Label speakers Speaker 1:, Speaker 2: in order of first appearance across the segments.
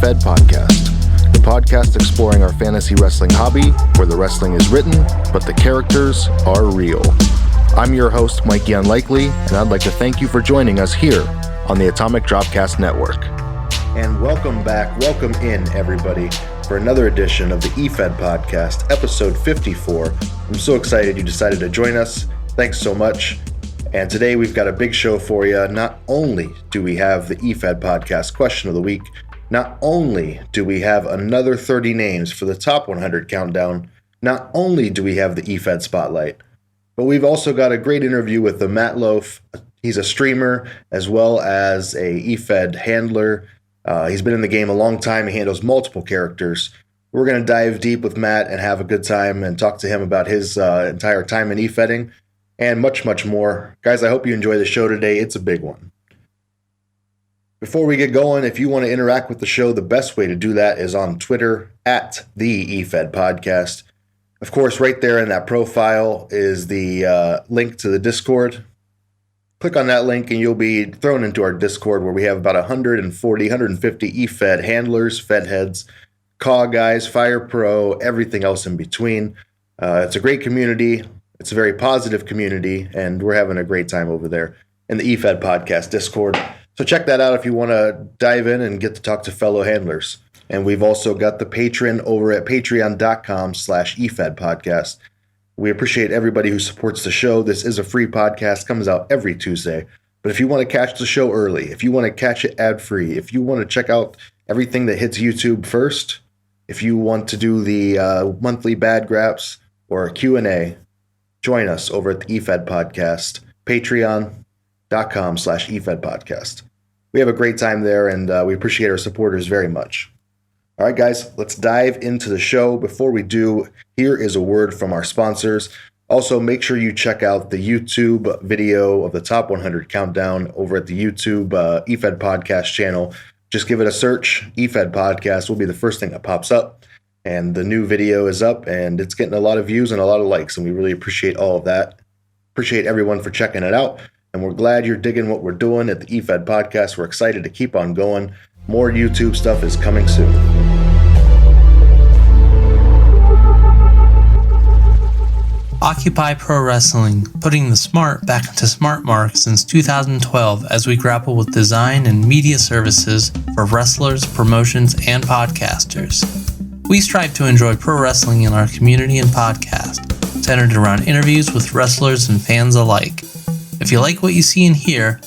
Speaker 1: Efed Podcast, the podcast exploring our fantasy wrestling hobby, where the wrestling is written, but the characters are real. I'm your host, Mikey Unlikely, and I'd like to thank you for joining us here on the Atomic Dropcast Network. And welcome back, welcome in, everybody, for another edition of the Efed Podcast, episode 54. I'm so excited you decided to join us. Thanks so much. And today we've got a big show for you. Not only do we have the Efed Podcast question of the week, not only do we have another 30 names for the top 100 countdown, not only do we have the Efed Spotlight, but we've also got a great interview with the Matt Loaf. He's a streamer as well as a Efed handler. He's been in the game a long time. He handles multiple characters. We're going to dive deep with Matt and have a good time and talk to him about his entire time in Efedding and much, much more. Guys, I hope you enjoy the show today. It's a big one. Before we get going, if you want to interact with the show, the best way to do that is on Twitter at the Efed Podcast. Of course, right there in that profile is the link to the Discord. Click on that link and you'll be thrown into our Discord where we have about 140, 150 Efed handlers, Fed heads, CAW guys, Fire Pro, everything else in between. It's a great community. It's a very positive community, and we're having a great time over there in the Efed Podcast Discord. So check that out if you want to dive in and get to talk to fellow handlers. And we've also got the Patreon over at patreon.com/Efed Podcast. We appreciate everybody who supports the show. This is a free podcast, comes out every Tuesday. But if you want to catch the show early, if you want to catch it ad-free, if you want to check out everything that hits YouTube first, if you want to do the monthly bad graps or a Q&A, join us over at the Efed Podcast, patreon.com/Efed Podcast. We have a great time there, and we appreciate our supporters very much. All right, guys, let's dive into the show. Before we do, here is a word from our sponsors. Also, make sure you check out the YouTube video of the Top 100 Countdown over at the YouTube Efed Podcast channel. Just give it a search. Efed Podcast will be the first thing that pops up. And the new video is up, and it's getting a lot of views and a lot of likes, and we really appreciate all of that. Appreciate everyone for checking it out, and we're glad you're digging what we're doing at the Efed Podcast. We're excited to keep on going. More YouTube stuff is coming soon.
Speaker 2: Occupy Pro Wrestling, putting the smart back into smart mark since 2012 as we grapple with design and media services for wrestlers, promotions, and podcasters. We strive to enjoy pro wrestling in our community and podcast, centered around interviews with wrestlers and fans alike. If you like what you see and hear,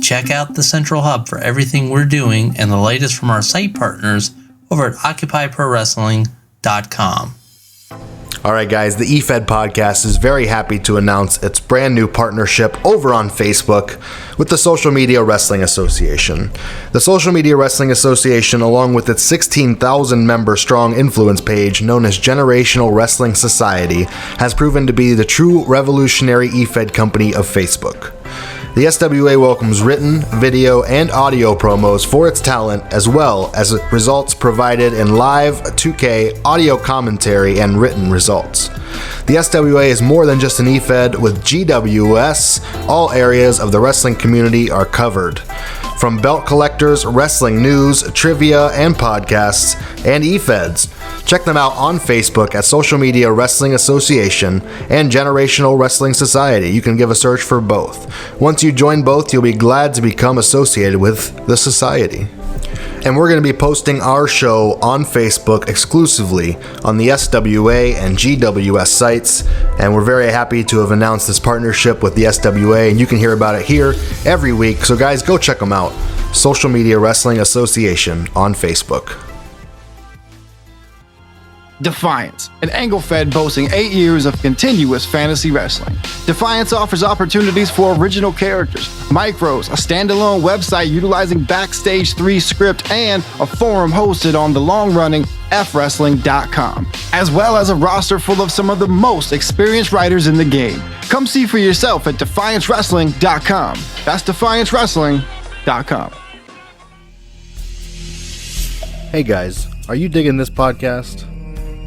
Speaker 2: check out the central hub for everything we're doing and the latest from our site partners over at OccupyProWrestling.com.
Speaker 1: All right, guys, the Efed Podcast is very happy to announce its brand new partnership over on Facebook with the Social Media Wrestling Association. The Social Media Wrestling Association, along with its 16,000 member strong influence page known as Generational Wrestling Society, has proven to be the true revolutionary Efed company of Facebook. The SWA welcomes written, video, and audio promos for its talent, as well as results provided in live 2K audio commentary and written results. The SWA is more than just an Efed. With GWS, all areas of the wrestling community are covered. From belt collectors, wrestling news, trivia, and podcasts, and Efeds. Check them out on Facebook at Social Media Wrestling Association and Generational Wrestling Society. You can give a search for both. Once you join both, you'll be glad to become associated with the society. And we're going to be posting our show on Facebook exclusively on the SWA and GWS sites. And we're very happy to have announced this partnership with the SWA, and you can hear about it here every week. So guys, go check them out. Social Media Wrestling Association on Facebook.
Speaker 3: Defiance, an angle fed boasting 8 years of continuous fantasy wrestling. Defiance offers opportunities for original characters, micros, a standalone website utilizing Backstage 3 script, and a forum hosted on the long-running fwrestling.com, as well as a roster full of some of the most experienced writers in the game. Come see for yourself at defiancewrestling.com. That's defiancewrestling.com.
Speaker 1: Hey guys, are you digging this podcast?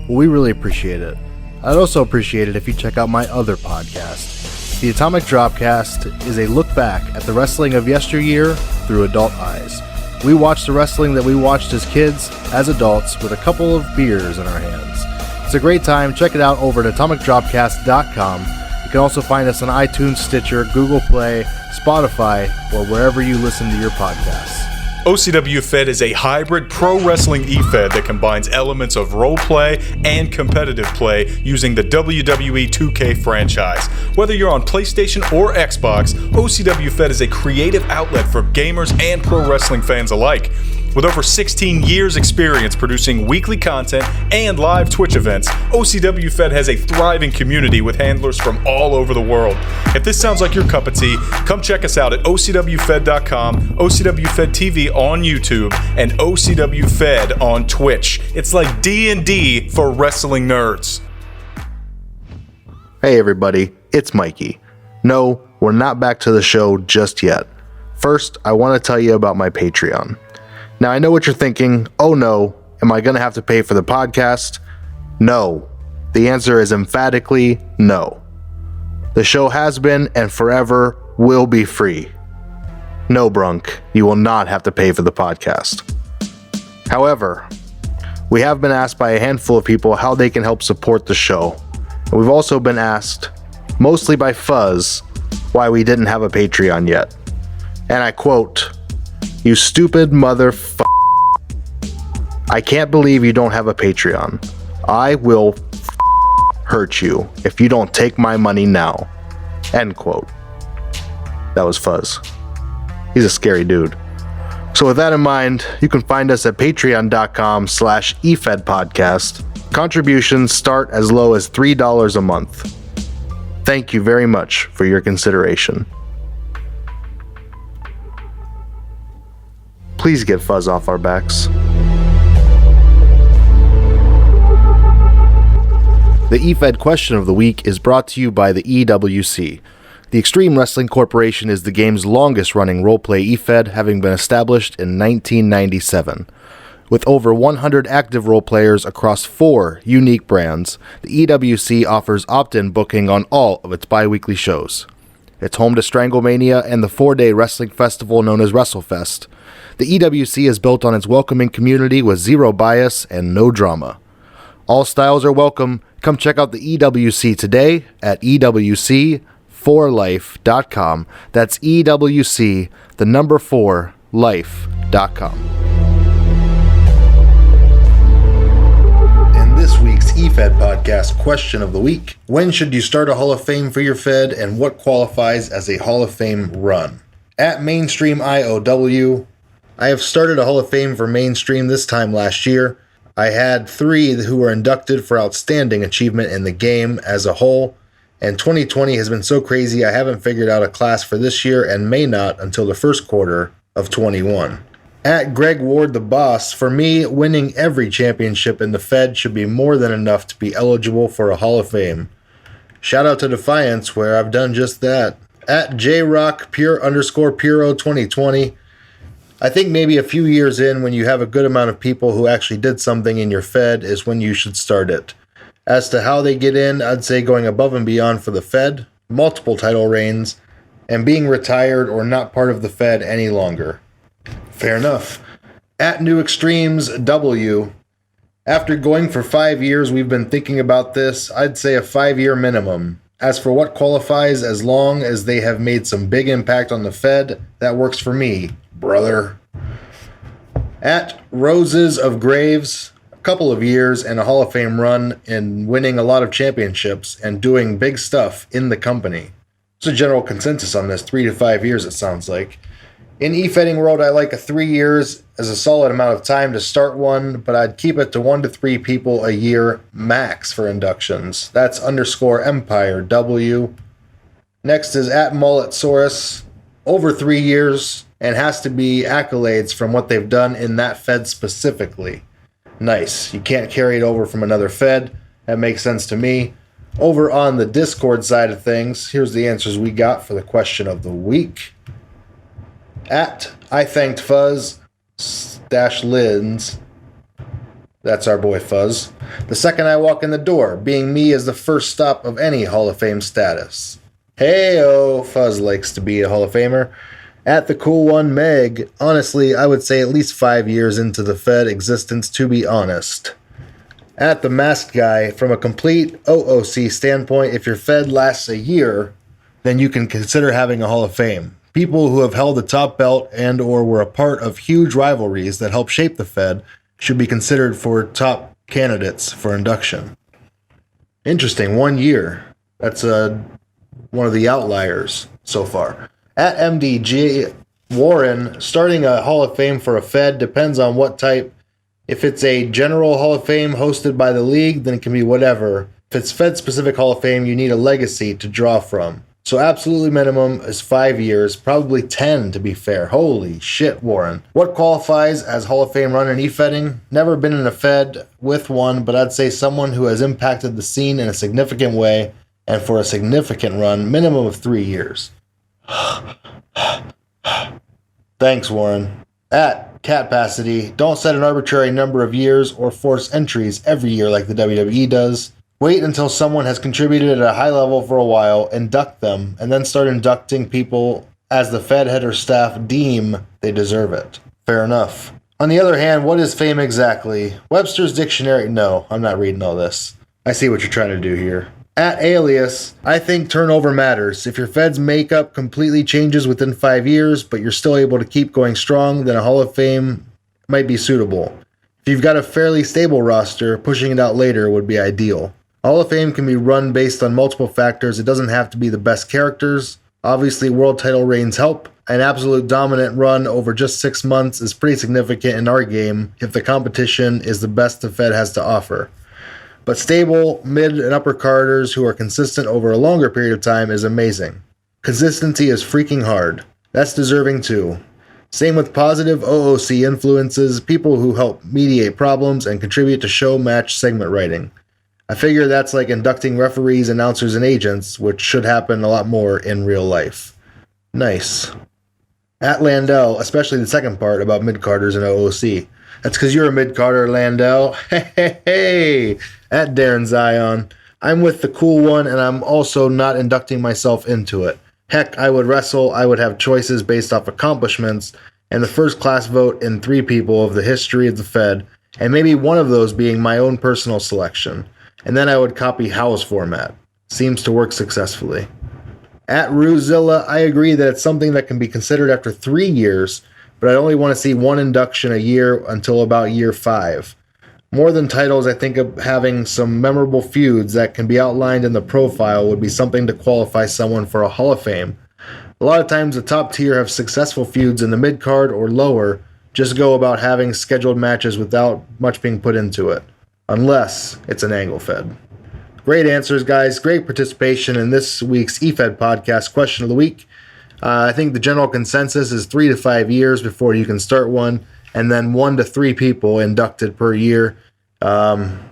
Speaker 1: Well, we really appreciate it. I'd also appreciate it if you check out my other podcast. The Atomic Dropcast is a look back at the wrestling of yesteryear through adult eyes. We watch the wrestling that we watched as kids, as adults, with a couple of beers in our hands. It's a great time. Check it out over at atomicdropcast.com. You can also find us on iTunes, Stitcher, Google Play, Spotify, or wherever you listen to your podcasts.
Speaker 4: OCW Fed is a hybrid pro wrestling eFed that combines elements of role play and competitive play using the WWE 2K franchise. Whether you're on PlayStation or Xbox, OCW Fed is a creative outlet for gamers and pro wrestling fans alike. With over 16 years experience producing weekly content and live Twitch events, OCW Fed has a thriving community with handlers from all over the world. If this sounds like your cup of tea, come check us out at OCWFed.com, OCW Fed TV on YouTube, and OCW Fed on Twitch. It's like D&D for wrestling nerds.
Speaker 1: Hey everybody, it's Mikey. No, we're not back to the show just yet. First, I want to tell you about my Patreon. Now, I know what you're thinking. Oh no, am I going to have to pay for the podcast? No. The answer is emphatically no. The show has been and forever will be free. No, Brunk, you will not have to pay for the podcast. However, we have been asked by a handful of people how they can help support the show. And we've also been asked, mostly by Fuzz, why we didn't have a Patreon yet. And I quote, "You stupid I can't believe you don't have a Patreon. I will hurt you if you don't take my money now." End quote. That was Fuzz. He's a scary dude. So with that in mind, you can find us at patreon.com/Efed Podcast. Contributions start as low as $3 a month. Thank you very much for your consideration. Please get Fuzz off our backs. The Efed question of the week is brought to you by the EWC. The Extreme Wrestling Corporation is the game's longest-running roleplay Efed, having been established in 1997. With over 100 active roleplayers across 4 unique brands, the EWC offers opt-in booking on all of its bi-weekly shows. It's home to Stranglemania and the 4-day wrestling festival known as WrestleFest. The EWC is built on its welcoming community with zero bias and no drama. All styles are welcome. Come check out the EWC today at EWC4life.com. That's EWC, the number 4, life.com. In this week's Efed Podcast question of the week, when should you start a Hall of Fame for your Fed and what qualifies as a Hall of Fame run? At Mainstream IOW, I have started a Hall of Fame for Mainstream this time last year. I had 3 who were inducted for outstanding achievement in the game as a whole, and 2020 has been so crazy I haven't figured out a class for this year and may not until the first quarter of 21. At Greg Ward the Boss, for me, winning every championship in the Fed should be more than enough to be eligible for a Hall of Fame. Shout out to Defiance, where I've done just that. At JRock Pure_Puro 2020, I think maybe a few years in, when you have a good amount of people who actually did something in your Fed, is when you should start it. As to how they get in, I'd say going above and beyond for the Fed, multiple title reigns, and being retired or not part of the Fed any longer. Fair enough. At New Extremes W, after going for 5 years, we've been thinking about this. I'd say a 5-year minimum. As for what qualifies, as long as they have made some big impact on the Fed, that works for me, brother. At Roses of Graves, a couple of years and a Hall of Fame run and winning a lot of championships and doing big stuff in the company. There's a general consensus on this, 3 to 5 years it sounds like. In eFedding world, I like a 3 years as a solid amount of time to start one, but I'd keep it to 1 to 3 people a year max for inductions. That's _Empire W. Next is at Mulletsaurus, over 3 years, and has to be accolades from what they've done in that Fed specifically. Nice. You can't carry it over from another Fed. That makes sense to me. Over on the Discord side of things, here's the answers we got for the question of the week. At I Thanked Fuzz -Lins, that's our boy Fuzz. The second I walk in the door, being me is the first stop of any Hall of Fame status. Hey-o, Fuzz likes to be a Hall of Famer. At the Cool One Meg, honestly, I would say at least 5 years into the Fed existence, to be honest. At the Masked Guy, from a complete OOC standpoint, if your Fed lasts a year, then you can consider having a Hall of Fame. People who have held the top belt and or were a part of huge rivalries that helped shape the Fed should be considered for top candidates for induction. Interesting, 1 year. That's one of the outliers so far. At MDG Warren, starting a Hall of Fame for a Fed depends on what type. If it's a general Hall of Fame hosted by the league, then it can be whatever. If it's Fed-specific Hall of Fame, you need a legacy to draw from. So absolutely minimum is 5 years, probably 10 to be fair. Holy shit, Warren. What qualifies as Hall of Fame run in e-Fedding? Never been in a Fed with one, but I'd say someone who has impacted the scene in a significant way, and for a significant run, minimum of 3 years. Thanks, Warren. At Catpacity, don't set an arbitrary number of years or force entries every year like the WWE does. Wait until someone has contributed at a high level for a while, induct them, and then start inducting people as the Fed head or staff deem they deserve it. Fair enough. On the other hand, what is fame exactly? Webster's Dictionary? No, I'm not reading all this. I see what you're trying to do here. At Alias, I think turnover matters. If your Fed's makeup completely changes within 5 years, but you're still able to keep going strong, then a Hall of Fame might be suitable. If you've got a fairly stable roster, pushing it out later would be ideal. Hall of Fame can be run based on multiple factors. It doesn't have to be the best characters. Obviously, world title reigns help. An absolute dominant run over just 6 months is pretty significant in our game if the competition is the best the Fed has to offer. But stable, mid, and upper carders who are consistent over a longer period of time is amazing. Consistency is freaking hard. That's deserving too. Same with positive OOC influences, people who help mediate problems and contribute to show match segment writing. I figure that's like inducting referees, announcers, and agents, which should happen a lot more in real life. Nice. At Landell, especially the second part about mid-carders and OOC. That's because you're a mid-carder, Landell. Hey. At Darren Zion, I'm with the Cool One, and I'm also not inducting myself into it. Heck, I would wrestle, I would have choices based off accomplishments, and the first class vote in 3 people of the history of the Fed, and maybe one of those being my own personal selection. And then I would copy Howe's format. Seems to work successfully. At Ruzilla, I agree that it's something that can be considered after 3 years, but I only want to see 1 induction a year until about year 5. More than titles, I think of having some memorable feuds that can be outlined in the profile would be something to qualify someone for a Hall of Fame. A lot of times the top tier have successful feuds in the mid-card or lower, just go about having scheduled matches without much being put into it. Unless it's an angle Fed. Great answers, guys. Great participation in this week's Efed Podcast question of the week. I think the general consensus is 3 to 5 years before you can start one, and then 1 to 3 people inducted per year. No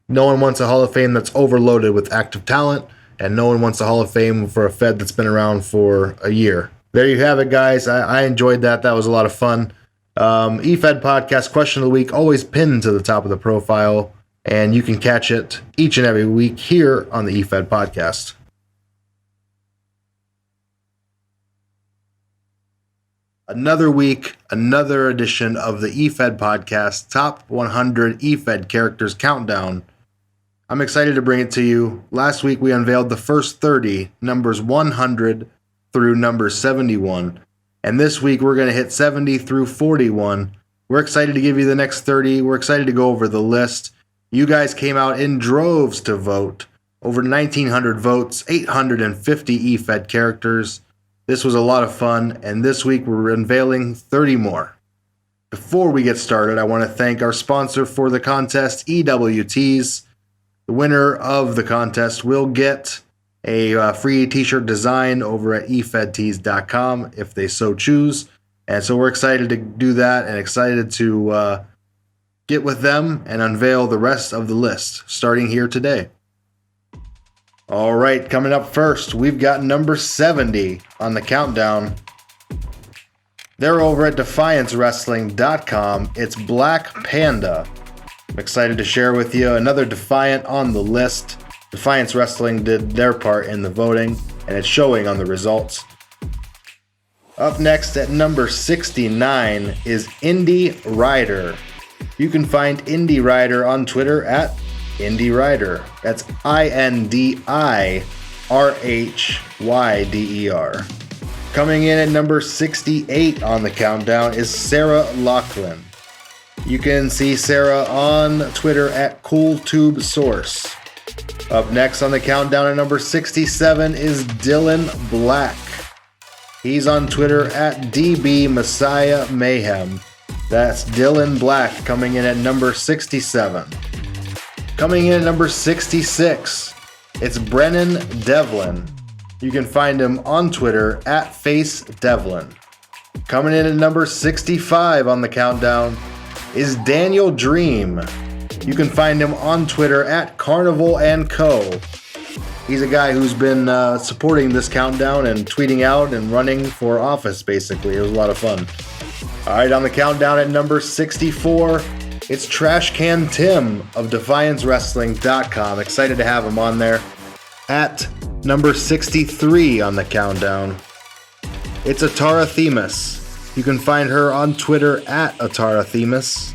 Speaker 1: one wants a Hall of Fame that's overloaded with active talent, and no one wants a Hall of Fame for a Fed that's been around for a year. There you have it, guys. I enjoyed that. That was a lot of fun. Efed Podcast question of the week, always pinned to the top of the profile, and you can catch it each and every week here on the Efed Podcast. Another week, another edition of the Efed Podcast Top 100 Efed Characters Countdown. I'm excited to bring it to you. Last week we unveiled the first 30, numbers 100 through number 71. And this week we're going to hit 70 through 41. We're excited to give you the next 30. We're excited to go over the list. You guys came out in droves to vote. Over 1,900 votes, 850 Efed characters. This was a lot of fun, and this week we're unveiling 30 more. Before we get started, I want to thank our sponsor for the contest, EWTs. The winner of the contest will get a free t-shirt design over at efedtees.com if they so choose. And so we're excited to do that and excited to get with them and unveil the rest of the list, starting here today. All right, coming up first, we've got number 70 on the countdown. They're over at DefianceWrestling.com. It's Black Panda. I'm excited to share with you another Defiant on the list. Defiance Wrestling did their part in the voting, and it's showing on the results. Up next at number 69 is Indie Rider. You can find Indie Rider on Twitter at Indie Rider. That's INDIRHYDER. Coming in at number 68 on the countdown is Sarah Lachlan. You can see Sarah on Twitter at CoolTubeSource. Up next on the countdown at number 67 is Dylan Black. He's on Twitter at DB Messiah Mayhem. That's Dylan Black coming in at number 67. Coming in at number 66, it's Brennan Devlin. You can find him on Twitter at FaceDevlin. Coming in at number 65 on the countdown is Daniel Dream. You can find him on Twitter at Carnival & Co. He's a guy who's been supporting this countdown and tweeting out and running for office, basically. It was a lot of fun. All right, on the countdown at number 64, it's Trash Can Tim of DefianceWrestling.com. Excited to have him on there. At number 63 on the countdown, it's Atara Themis. You can find her on Twitter at Atara Themis.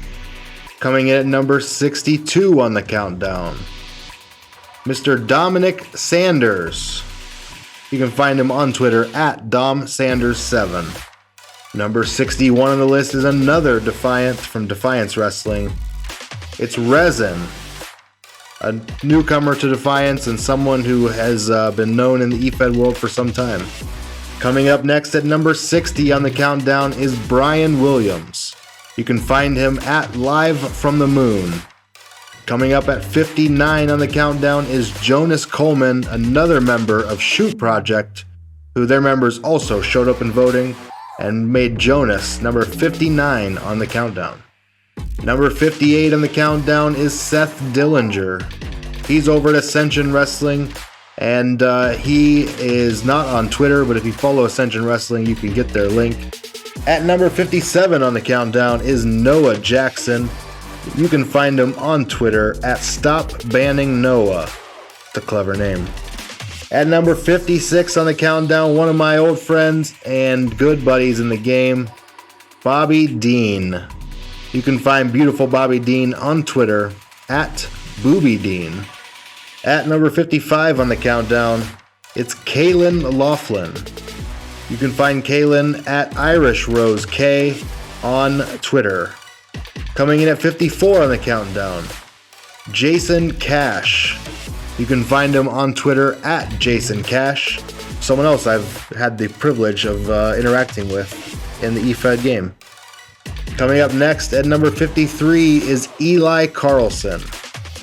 Speaker 1: Coming in at number 62 on the countdown, Mr. Dominic Sanders. You can find him on Twitter at DomSanders7. Number 61 on the list is another Defiant from Defiance Wrestling. It's Resin, a newcomer to Defiance and someone who has been known in the Efed world for some time. Coming up next at number 60 on the countdown is Brian Williams. You can find him at Live from the Moon. Coming up at 59 on the countdown is Jonas Coleman, another member of Shoot Project, who their members also showed up in voting and made Jonas number 59 on the countdown. Number 58 on the countdown is Seth Dillinger. He's over at Ascension Wrestling, and he is not on Twitter, but if you follow Ascension Wrestling, you can get their link. At number 57 on the countdown is Noah Jackson. You can find him on Twitter at Stop Banning Noah. It's a clever name. At number 56 on the countdown, one of my old friends and good buddies in the game, Bobby Dean. You can find beautiful Bobby Dean on Twitter at Booby Dean. At number 55 on the countdown, it's Kaylin Laughlin. You can find Kaylin at Irish Rose K on Twitter. Coming in at 54 on the countdown, Jason Cash. You can find him on Twitter at Jason Cash, someone else I've had the privilege of interacting with in the Efed game. Coming up next at number 53 is Eli Carlson.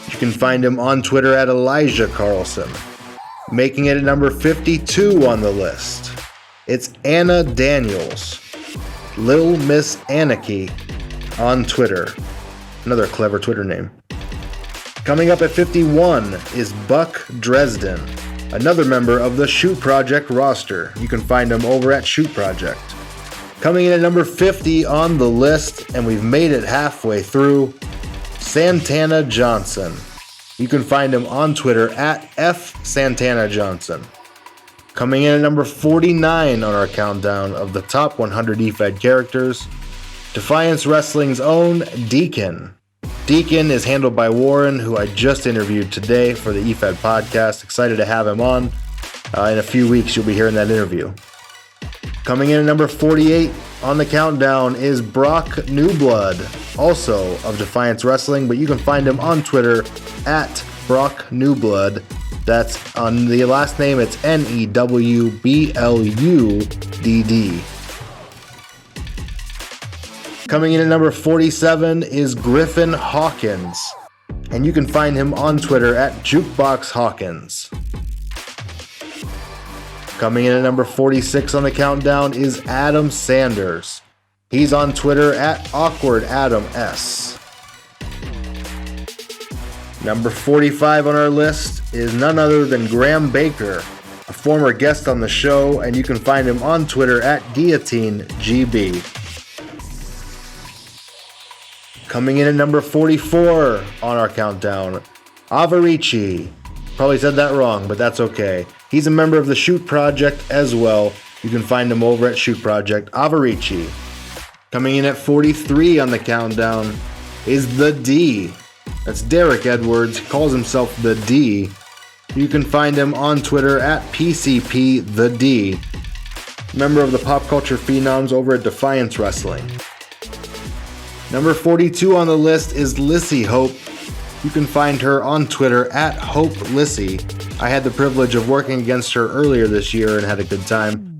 Speaker 1: You can find him on Twitter at Elijah Carlson. Making it at number 52 on the list, it's Anna Daniels, Little Miss Anarchy on Twitter. Another clever Twitter name. Coming up at 51 is Buck Dresden, another member of the Shoot Project roster. You can find him over at Shoot Project. Coming in at number 50 on the list, and we've made it halfway through, Santana Johnson. You can find him on Twitter at FSantanaJohnson. Coming in at number 49 on our countdown of the top 100 Efed characters, Defiance Wrestling's own Deacon. Deacon is handled by Warren, who I just interviewed today for the Efed Podcast. Excited to have him on. In a few weeks, you'll be hearing that interview. Coming in at number 48 on the countdown is Brock Newblood, also of Defiance Wrestling, but you can find him on Twitter at Brock Newblood. That's on the last name, it's NEWBLUDD. Coming in at number 47 is Griffin Hawkins, and you can find him on Twitter at Jukebox Hawkins. Coming in at number 46 on the countdown is Adam Sanders. He's on Twitter at AwkwardAdamS. Number 45 on our list is none other than Graham Baker, a former guest on the show, and you can find him on Twitter at GuillotineGB. Coming in at number 44 on our countdown, Avarici. Probably said that wrong, but that's okay. He's a member of the Shoot Project as well. You can find him over at Shoot Project Avarici. Coming in at 43 on the countdown is The D. That's Derek Edwards. He calls himself The D. You can find him on Twitter at PCPTheD. Member of the Pop Culture Phenoms over at Defiance Wrestling. Number 42 on the list is Lissy Hope. You can find her on Twitter at HopeLissy. I had the privilege of working against her earlier this year and had a good time.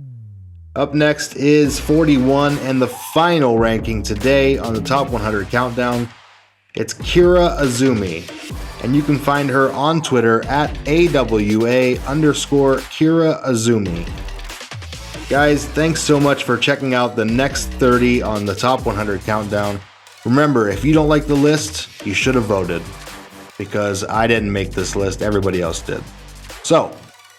Speaker 1: Up next is 41 and the final ranking today on the Top 100 Countdown. It's Kira Azumi. And you can find her on Twitter at AWA_Kira Azumi. Guys, thanks so much for checking out the next 30 on the Top 100 Countdown. Remember, if you don't like the list, you should have voted. Because I didn't make this list, everybody else did. So,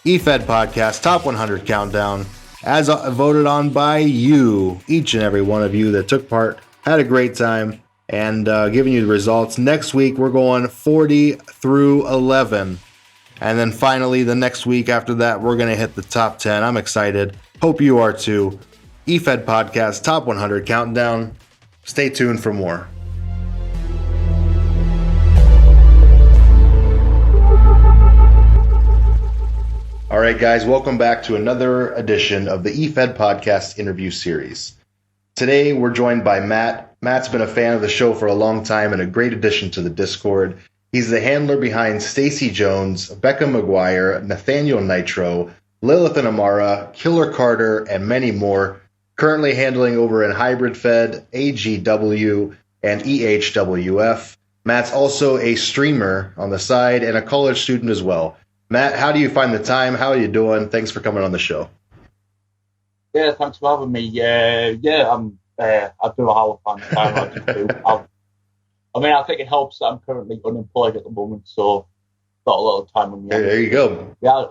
Speaker 1: Efed Podcast, Top 100 Countdown, as voted on by you, each and every one of you that took part, had a great time, and giving you the results. Next week, we're going 40 through 11. And then finally, the next week after that, we're going to hit the top 10. I'm excited. Hope you are too. Efed Podcast, Top 100 Countdown. Stay tuned for more. All right, guys, welcome back to another edition of the Efed Podcast interview series. Today, we're joined by Matt. Matt's been a fan of the show for a long time and a great addition to the Discord. He's the handler behind Stacy Jones, Becca McGuire, Nathaniel Nitro, Lilith and Amara, Killer Carter, and many more. Currently handling over in Hybrid Fed, AGW, and EHWF. Matt's also a streamer on the side and a college student as well. Matt, how do you find the time? How are you doing? Thanks for coming on the show.
Speaker 5: Yeah, thanks for having me. I do know how I find the time. I just do. I think it helps that I'm currently unemployed at the moment, so got a lot of time on me.
Speaker 1: There you go.
Speaker 5: Yeah.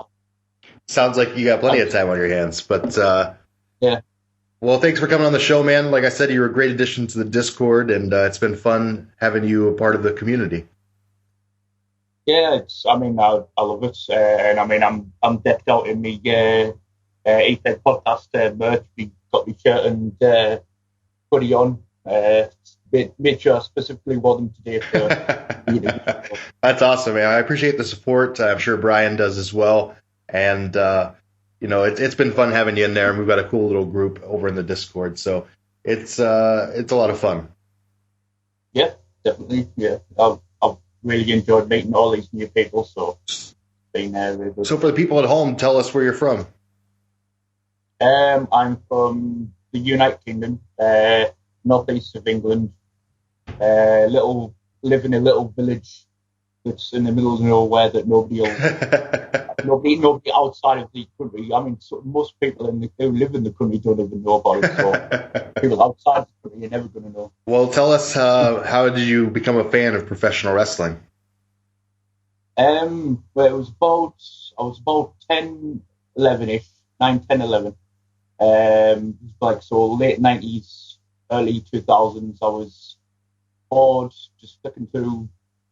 Speaker 1: Sounds like you got plenty of time on your hands, but
Speaker 5: yeah.
Speaker 1: Well, thanks for coming on the show, man. Like I said, you're a great addition to the Discord, and it's been fun having you a part of the community.
Speaker 5: Yeah, I love it, and I'm decked out in the Efed Podcast merch. We got my shirt and hoodie on. Made sure I specifically wore them today for
Speaker 1: That's awesome, man. I appreciate the support. I'm sure Brian does as well, and it's been fun having you in there. And we've got a cool little group over in the Discord, so it's a lot of fun.
Speaker 5: Yeah, definitely. Yeah. I've really enjoyed meeting all these new people, so being there. Really good.
Speaker 1: So for the people at home, tell us where you're from.
Speaker 5: I'm from the United Kingdom, northeast of England. Live in a little village that's in the middle of nowhere that nobody outside of the country. Most people who live in the country don't even know about it. So people outside the country are never going to know.
Speaker 1: Well, tell us how did you become a fan of professional wrestling?
Speaker 5: Well, I was about 10, 11-ish, 9, 10, 11. So late 90s, early 2000s. I was bored, just flicking through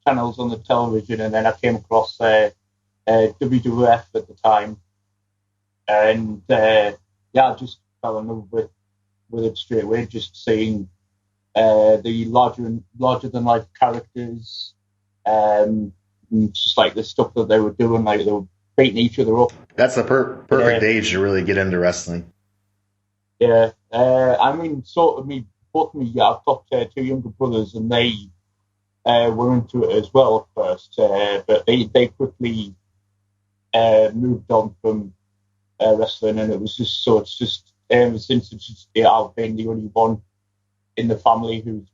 Speaker 5: channels on the television, and then I came across WWF at the time, and I just fell in love with it straight away. Just seeing the larger than life characters, just like the stuff that they were doing, like they were beating each other up.
Speaker 1: That's the perfect age to really get into wrestling.
Speaker 5: Yeah, both of me, I've got two younger brothers, and they were into it as well at first, but they quickly moved on from wrestling, and it was just ever since I've been the only one in the family who's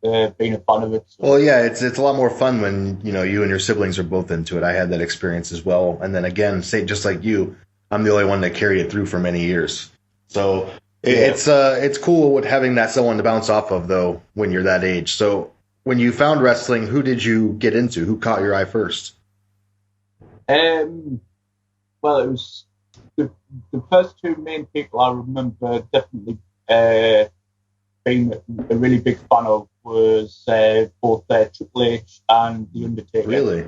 Speaker 5: been a fan of it. So.
Speaker 1: Well, yeah, it's a lot more fun when you and your siblings are both into it. I had that experience as well, and then again, just like you, I'm the only one that carried it through for many years. So it's cool with having that someone to bounce off of, though, when you're that age. So when you found wrestling, who did you get into? Who caught your eye first?
Speaker 5: Well, it was the first two main people I remember definitely being a really big fan of was both Triple H and The Undertaker.
Speaker 1: Really?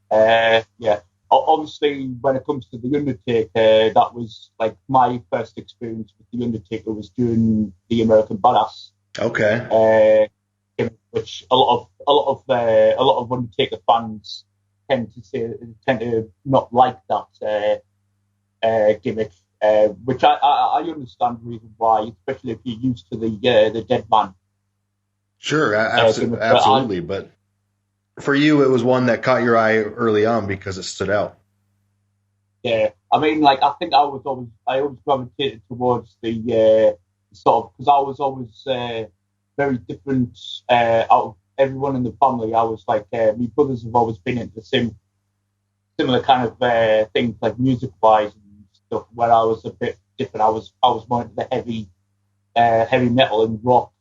Speaker 5: Yeah. obviously, when it comes to The Undertaker, that was like my first experience with The Undertaker was during the American Badass.
Speaker 1: Okay.
Speaker 5: Which a lot of Undertaker fans tend to not like that gimmick. Which I understand the reason why, especially if you're used to the dead man.
Speaker 1: Sure, absolutely. But for you, it was one that caught your eye early on because it stood out.
Speaker 5: Yeah, I mean, like I think I always gravitated towards the sort of, because I was always very different out of everyone in the family. I was like, my brothers have always been into similar kind of things like music wise and stuff. Where I was a bit different. I was more into the heavy metal and rock,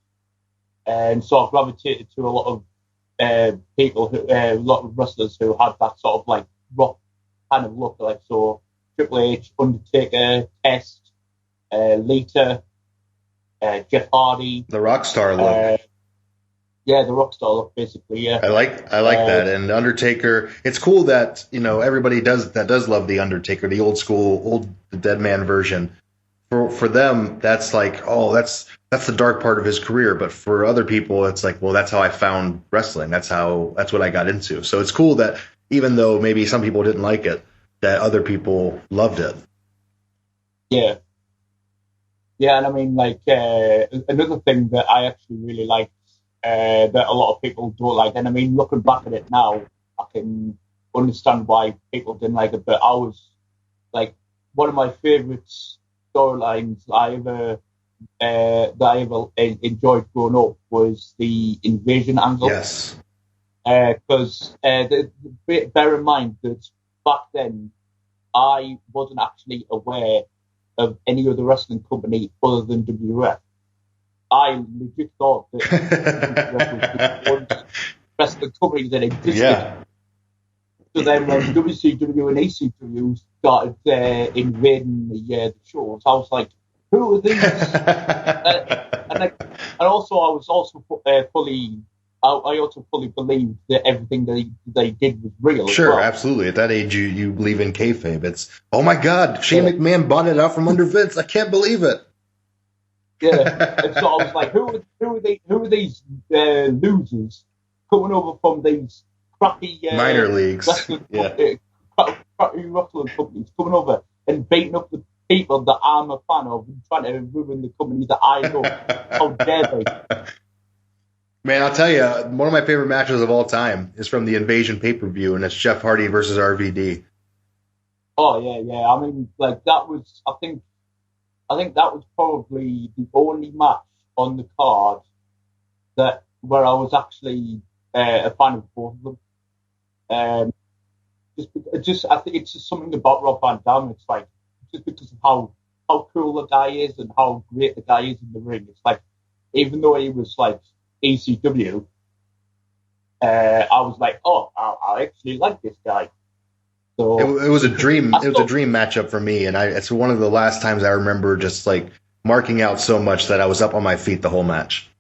Speaker 5: and so I gravitated to a lot of a lot of wrestlers who had that sort of like rock kind of look, like so Triple H, Undertaker, Test, Lita, Jeff Hardy,
Speaker 1: the rock star look.
Speaker 5: Yeah, the rock star look, basically. Yeah,
Speaker 1: I like that. And Undertaker, it's cool that everybody does love the Undertaker, the old dead man version. For them, that's like, oh, that's the dark part of his career. But for other people, it's like, well, that's how I found wrestling. That's what I got into. So it's cool that even though maybe some people didn't like it, that other people loved it.
Speaker 5: Yeah. Yeah, and I mean, like, another thing that I actually really liked that a lot of people don't like, and I mean, looking back at it now, I can understand why people didn't like it, but I was, like, one of my favourite storylines that I ever enjoyed growing up was the invasion angle.
Speaker 1: Yes.
Speaker 5: Because bear in mind that back then I wasn't actually aware of any other wrestling company other than WWF. I legit thought that WWF was the one wrestling company that existed.
Speaker 1: Yeah.
Speaker 5: So then when WCW and ECW started invading the shows, I was like, who are these? and also I was also I also fully believed that everything they did was real.
Speaker 1: Sure, absolutely. At that age, you believe in kayfabe. It's, oh my God, Shane McMahon bought it out from under Vince. I can't believe it.
Speaker 5: Yeah, and so I was like, who are these losers coming over from these crappy
Speaker 1: minor leagues,
Speaker 5: crappy wrestling companies coming over and beating up the people that I'm a fan of and trying to ruin the company that I love? How dare they?
Speaker 1: Man, I'll tell you, one of my favorite matches of all time is from the Invasion pay-per-view, and it's Jeff Hardy versus RVD.
Speaker 5: Oh yeah. I mean, like that was, I think that was probably the only match on the card where I was actually a fan of both of them. I think it's just something about Rob Van Dam. It's like just because of how cool the guy is and how great the guy is in the ring. It's like, even though he was like ECW, I was like, oh, I actually like this guy. So
Speaker 1: it was a dream. It was a dream matchup for me, and it's one of the last times I remember just like marking out so much that I was up on my feet the whole match.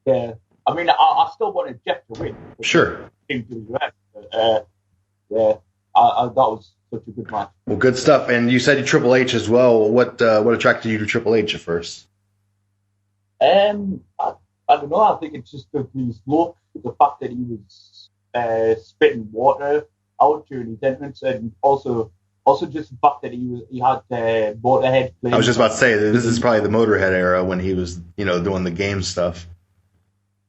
Speaker 5: Yeah, I mean, I still wanted Jeff to win.
Speaker 1: Sure.
Speaker 5: But, yeah, that was such a good match.
Speaker 1: Well, good stuff. And you said Triple H as well. What attracted you to Triple H at first?
Speaker 5: I don't know. I think it's just his look, the fact that he was spitting water out during his entrance, and also just the fact that he had Motorhead playing.
Speaker 1: I was just about to say this is probably the Motorhead era when he was doing the game stuff.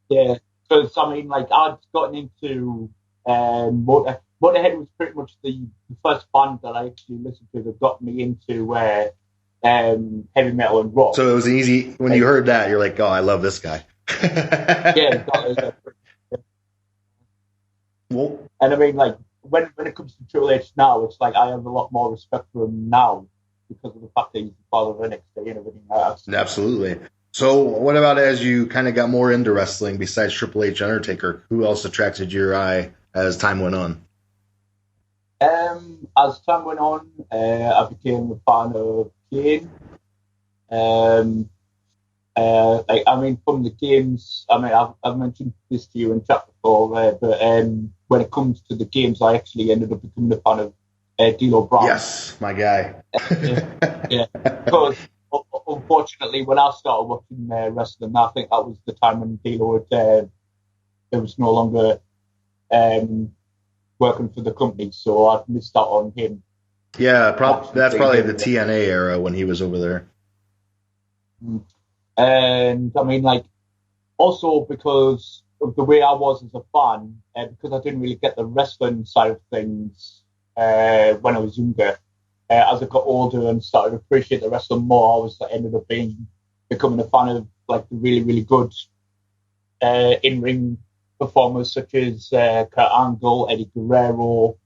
Speaker 5: Yeah, because I mean, like I'd gotten into Motorhead was pretty much the first band that I actually listened to that got me into heavy metal and rock.
Speaker 1: So it was easy when you heard that, you're like, oh, I love this guy.
Speaker 5: Yeah,
Speaker 1: well,
Speaker 5: and I mean, like when it comes to Triple H now, it's like I have a lot more respect for him now because of the fact that he's the father of NXT and everything like that.
Speaker 1: Absolutely. So what about as you kind of got more into wrestling besides Triple H and Undertaker, who else attracted your eye as time went on?
Speaker 5: As time went on, I became a fan of Kane. From the games, I've mentioned this to you in chat before, but when it comes to the games, I actually ended up becoming a fan of D'Lo Brown.
Speaker 1: Yes, my guy.
Speaker 5: Yeah, because unfortunately, when I started watching wrestling, I think that was the time when D'Lo was no longer working for the company, so I'd missed out on him.
Speaker 1: Yeah, that's probably the TNA era when he was over there.
Speaker 5: And also because of the way I was as a fan, because I didn't really get the wrestling side of things when I was younger. As I got older and started to appreciate the wrestling more, I ended up becoming a fan of like the really, really good in-ring performers such as Kurt Angle, Eddie Guerrero,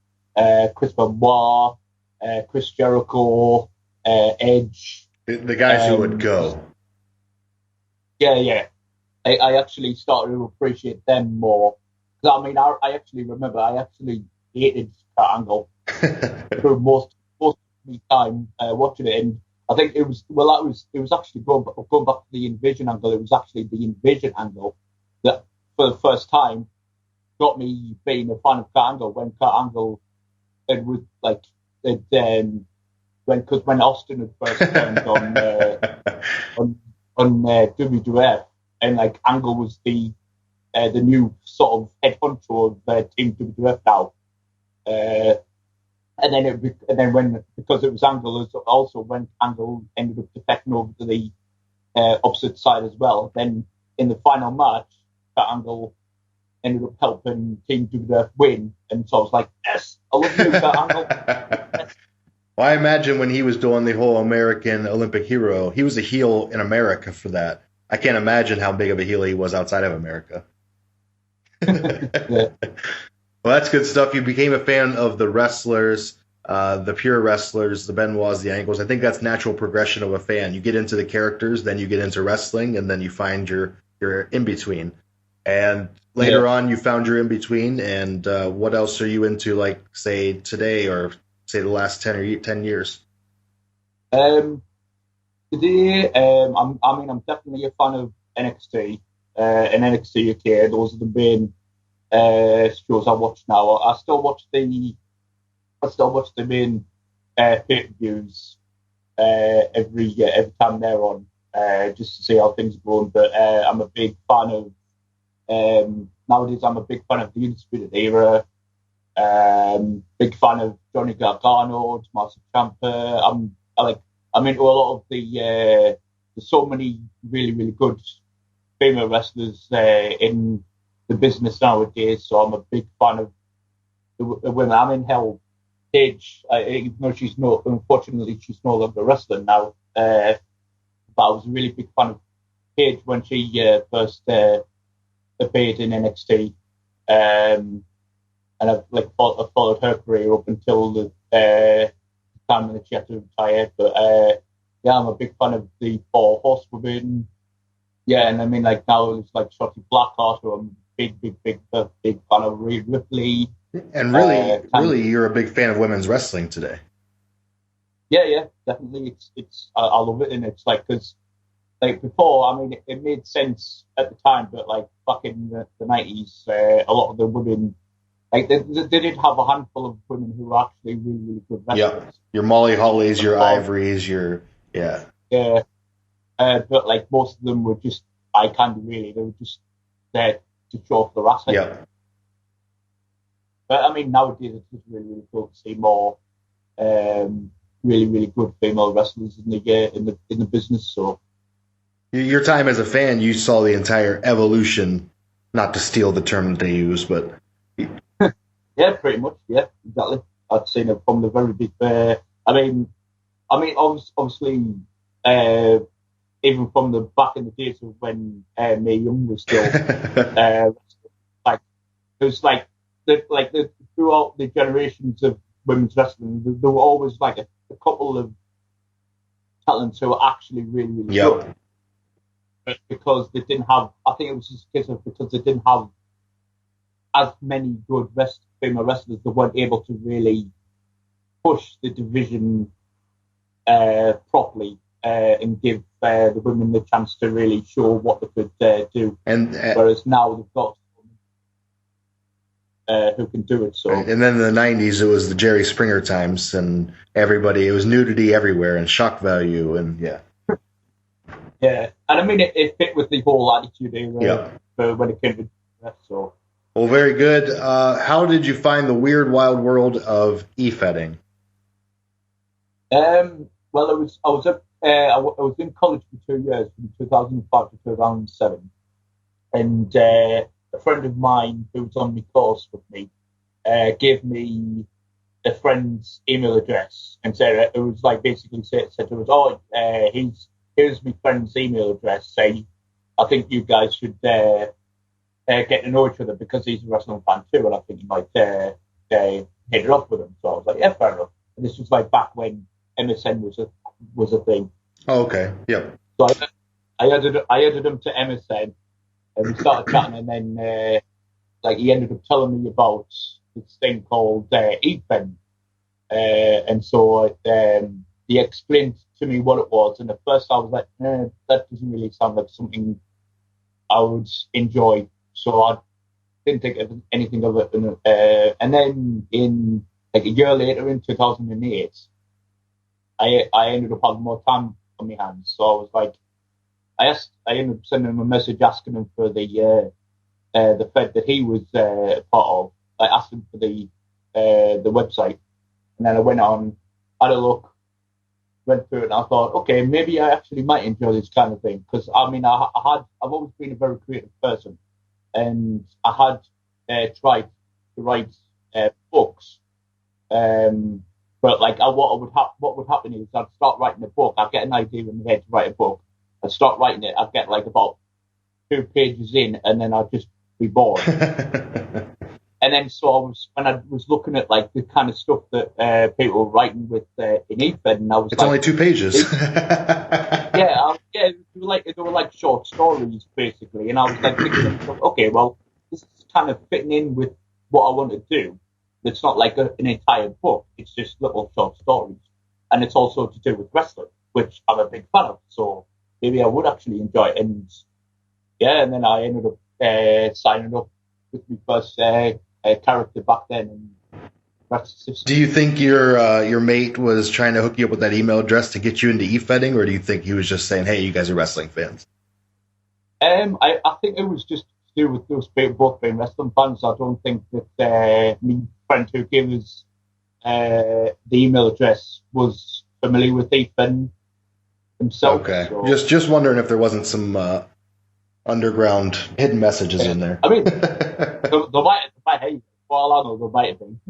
Speaker 5: Chris Benoit, Chris Jericho, Edge.
Speaker 1: The guys who would go.
Speaker 5: Yeah. I actually started to appreciate them more. I actually remember I actually hated Kurt Angle for most of the time watching it, and I think it was actually going back to the Invasion angle. It was actually the Invasion angle that for the first time got me being a fan of Kurt Angle when Kurt Angle when Austin had first turned on WWF, and like Angle was the new sort of head honcho of Team WWF now. And then because it was Angle, it was also when Angle ended up defecting over to the opposite side as well. Then in the final match, Kurt Angle ended up helping Team WWF win, and so I was like, yes, I love you, Kurt Angle. Yes.
Speaker 1: Well, I imagine when he was doing the whole American Olympic hero, he was a heel in America for that. I can't imagine how big of a heel he was outside of America.
Speaker 5: Yeah.
Speaker 1: Well, that's good stuff. You became a fan of the wrestlers, the pure wrestlers, the Benoits, the Angles. I think that's natural progression of a fan. You get into the characters, then you get into wrestling, and then you find your in-between. And later on, you found your in-between, and what else are you into, like, say, today or, say, the last 10 years?
Speaker 5: Today, I'm definitely a fan of NXT and NXT UK. Those are the main shows I watch now. I still watch the main pay-per-views every time they're on, just to see how things are going. But I'm a big fan of nowadays. I'm a big fan of the Undisputed Era. Big fan of Johnny Gargano, Tommaso Ciampa. I'm into a lot of there's so many really, really good female wrestlers in the business nowadays, so I'm a big fan of the women. I mean, hell, Paige, even though unfortunately she's no longer wrestling now, but I was a really big fan of Paige when she first appeared in NXT, and I've followed her career up until the time that she had to retire. But I'm a big fan of the Four Horsewomen. Yeah, and I mean, like now it's like Shotzi Blackheart, who I'm big fan of Rhea Ripley.
Speaker 1: And really, you're a big fan of women's wrestling today.
Speaker 5: Yeah, definitely. I love it, and it's like because like before, I mean, it made sense at the time, but like back in the 90s, a lot of the women, like they did have a handful of women who were actually really, really good wrestlers.
Speaker 1: Yeah, your Molly Hollies, your Ivories, yeah.
Speaker 5: But like most of them were just eye candy, really. They were just there to show off the wrestling.
Speaker 1: Yeah.
Speaker 5: But I mean, nowadays it's just really, really cool to see more really, really good female wrestlers in the business. So
Speaker 1: your time as a fan, you saw the entire evolution. Not to steal the term that they use, but
Speaker 5: yeah, pretty much. Yeah, exactly. I've seen it from the very big. Obviously, even from the back in the days of when Mae Young was still, like it was like throughout the generations of women's wrestling, there were always like a couple of talents who were actually really, really good. But because they didn't have, I think it was just a case of because they didn't have as many good female wrestlers, they weren't able to really push the division properly. and give the women the chance to really show what they could do.
Speaker 1: And
Speaker 5: whereas now they've got who can do it. So,
Speaker 1: right. And then in the 90s, it was the Jerry Springer times, and it was nudity everywhere and shock value, and yeah.
Speaker 5: Yeah, and I mean, it fit with the whole attitude era when it came to that, so.
Speaker 1: Well, very good. How did you find the weird, wild world of e-fedding?
Speaker 5: Well, I was in college for 2 years, from 2005 to 2007, and a friend of mine who was on my course with me gave me a friend's email address and said it was like basically said to us, here's my friend's email address. Say, I think you guys should get to know each other because he's a wrestling fan too, and I think you might hit it up with him. So I was like, yeah, fair enough. And this was like back when MSN was a thing.
Speaker 1: Oh, okay. Yep.
Speaker 5: So I added him to MSN, and we started chatting, and then he ended up telling me about this thing called Efed, and so he explained to me what it was, and at first I was like, that doesn't really sound like something I would enjoy, so I didn't think of anything of it. And then in like a year later, in 2008, I ended up having more time on my hands, so I was like, I ended up sending him a message asking him for the Fed that he was part of. I asked him for the website, and then I went on, had a look, went through it, and I thought, okay, maybe I actually might enjoy this kind of thing, because I mean, I've always been a very creative person, and I had tried to write books, but like what would happen is I'd start writing a book, I'd get an idea in my head to write a book, I'd start writing it, I'd get like about 2 pages in, and then I'd just be bored. And then so when I was looking at like the kind of stuff that people were writing with in Efed, and I was
Speaker 1: it's only 2 pages.
Speaker 5: They were like short stories basically, and I was like thinking, okay, well, this is kind of fitting in with what I want to do. It's not like an entire book; it's just little short stories, and it's also to do with wrestling, which I'm a big fan of. So maybe I would actually enjoy it, and then I ended up signing up with my first character back then. And
Speaker 1: do you think your mate was trying to hook you up with that email address to get you into e-fedding, or do you think he was just saying, hey, you guys are wrestling fans?
Speaker 5: I think it was just to do with those both being wrestling fans. I don't think that my friend who gave us the email address was familiar with Efed himself.
Speaker 1: Okay,
Speaker 5: so.
Speaker 1: just wondering if there wasn't some underground hidden messages in there.
Speaker 5: I mean, there might have, well, I know there might have been.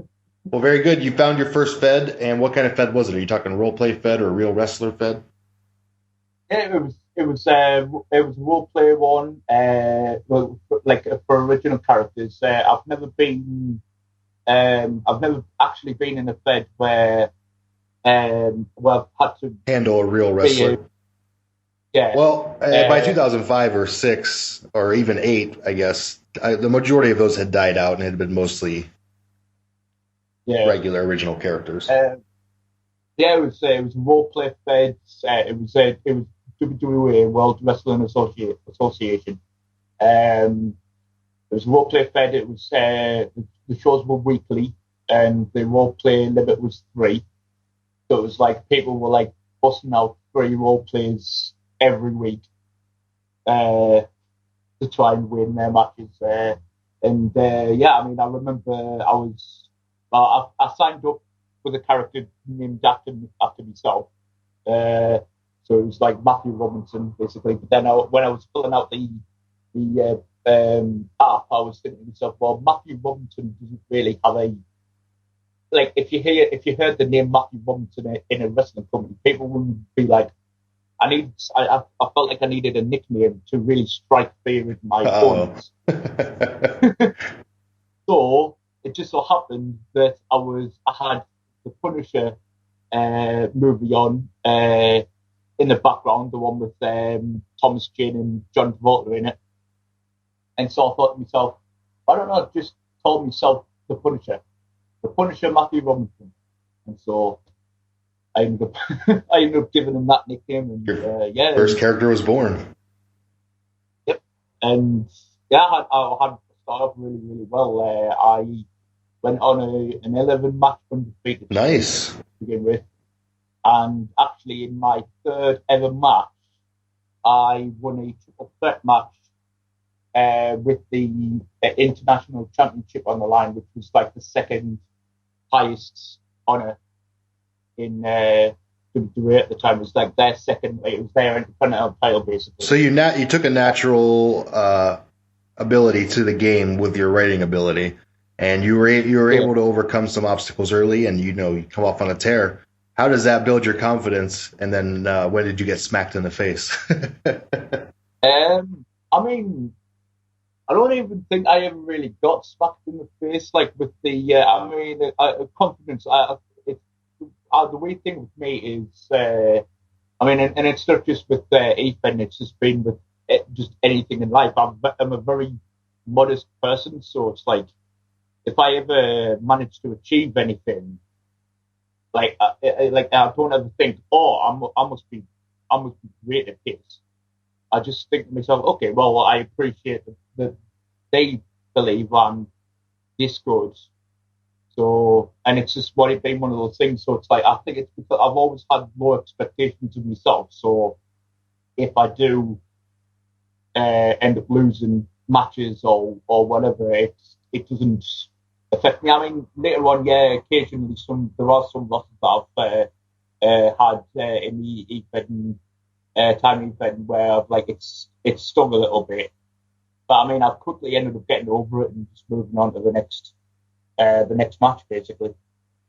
Speaker 1: Well, very good. You found your first Fed, and what kind of Fed was it? Are you talking role play Fed or a real wrestler Fed?
Speaker 5: Yeah, it was a role play one, like for original characters. I've never actually been in a Fed where I've had to
Speaker 1: handle a real wrestler. Well, by 2005 or 6 or even 8, I guess, the majority of those had died out and had been mostly regular original characters.
Speaker 5: It was role play Feds. It was WWE World Wrestling Association. It was role play Fed. It was the shows were weekly, and the role play limit was 3. So it was like people were like busting out 3 role plays every week to try and win their matches. I mean, I remember I signed up with a character named after myself. So it was like Matthew Robinson, basically. But then when I was filling out the app, I was thinking to myself, well, Matthew Robinson doesn't really have a, like, if you heard the name Matthew Robinson in a wrestling company, people wouldn't be like, I felt like I needed a nickname to really strike fear in my opponents. So it just so happened that I had the Punisher movie on in the background, the one with Thomas Jane and John Travolta in it. And so I thought to myself, why don't I just call myself the Punisher Matthew Robinson? And so I ended up I ended up giving him that nickname, and yeah,
Speaker 1: First character was born.
Speaker 5: Yep, and yeah, I had started off really, really well. I went on an 11-match undefeated
Speaker 1: Nice.
Speaker 5: to begin with, and actually in my third ever match, I won a triple threat match with the international championship on the line, which was like the second highest honor in WWE at the time. It was like their second. It was their intercontinental title, basically.
Speaker 1: So you took a natural ability to the game with your writing ability, and you were able to overcome some obstacles early, and you come off on a tear. How does that build your confidence? And then when did you get smacked in the face?
Speaker 5: I mean, I don't even think I ever really got smacked in the face, like with the. Confidence. The weird thing with me is, and it's not just with Ethan. It's just been with just anything in life. I'm a very modest person, so it's like if I ever manage to achieve anything, I don't ever think, oh, I must be great at this. I just think to myself, okay, well, I appreciate that they believe I'm this good. So, and it's just what it been one of those things. So it's like, I think it's because I've always had more expectations of myself. So if I do end up losing matches or whatever, it doesn't affect me. I mean, later on, yeah, occasionally there are some losses that I've had in the time Efed where I've it's stung a little bit. But I mean, I've quickly ended up getting over it and just moving on to the next match, basically.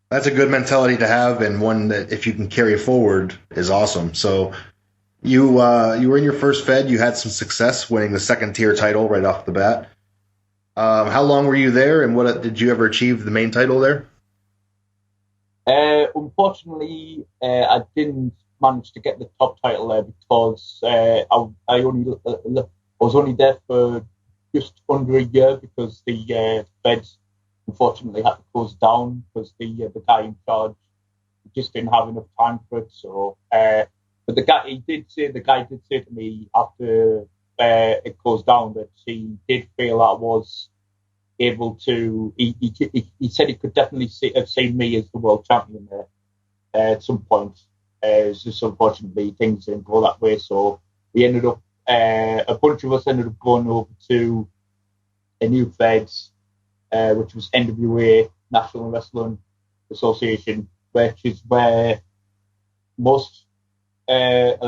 Speaker 1: That's a good mentality to have, and one that if you can carry forward is awesome. So you were in your first Fed. You had some success winning the second tier title right off the bat. How long were you there, and what did you ever achieve the main title there?
Speaker 5: Unfortunately, I didn't manage to get the top title there because I was only there for just under a year because the Feds unfortunately had to close down because the guy in charge just didn't have enough time for it. So, but the guy did say to me after it closed down that he did feel that I was able to. He said he could definitely have seen me as the world champion there at some point. It's just unfortunately things didn't go that way. So we ended up. A bunch of us ended up going over to a new Feds, which was NWA, National Wrestling Association, which is where most had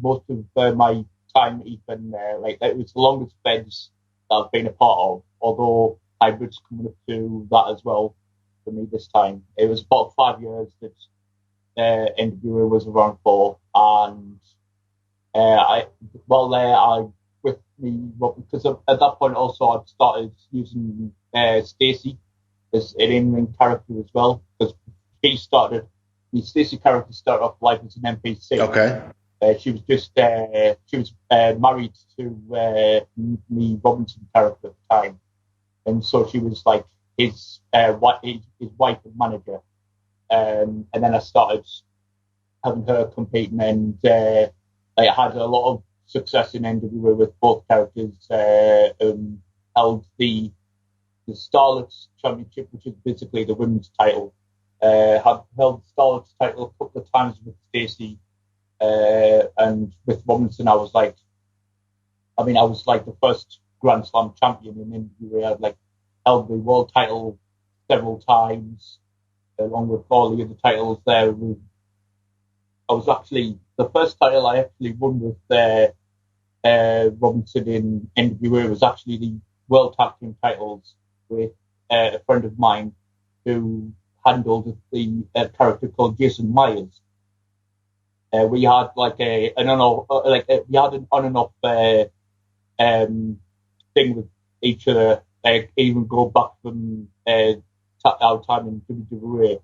Speaker 5: most of my time even it was the longest Feds that I've been a part of. Although Hybrid's coming up to that as well for me this time. It was about 5 years that NWA was around for, and because at that point also I'd started using Stacy as an in-ring character as well, because the Stacy character started off life as an NPC.
Speaker 1: Okay.
Speaker 5: She was just married to me Robinson character at the time, and so she was like his wife and manager, and then I started having her competing, and I had a lot of success in NWA with both characters. Held the Starlets Championship, which is basically the women's title. Had held the Starlets title a couple of times with Stacy, and with Robinson, I was like the first Grand Slam champion in NWA. I'd held the world title several times, along with all the other titles there. I was actually the first title I actually won with Robinson in NWA was actually the World Tag Team titles with a friend of mine who handled the character called Jason Myers. We had we had an on and off thing with each other. Even go back from our time in WWE.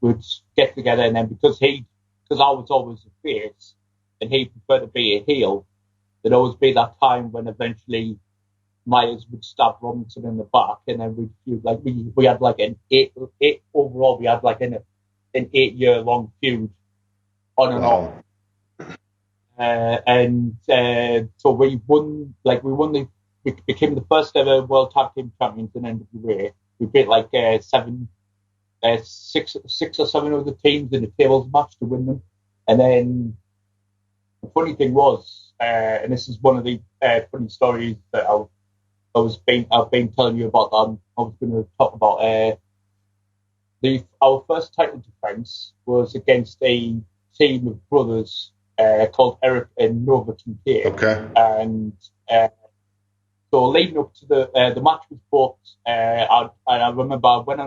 Speaker 5: Would get together, and then because I was always a face and he preferred to be a heel, there'd always be that time when eventually Myers would stab Robinson in the back, and then we'd feud. We had an eight overall. We had an an 8-year-long feud on and off. So we became the first ever World Tag Team Champions in NWA. We beat like 6 or 7 other teams in a tables match to win them. And then the funny thing was, and this is one of the funny stories that I've been telling you about. I was going to talk about our first title defense was against a team of brothers called Eric and Nova Kincaid.
Speaker 1: Okay.
Speaker 5: And so leading up to the match was booked, and I remember I went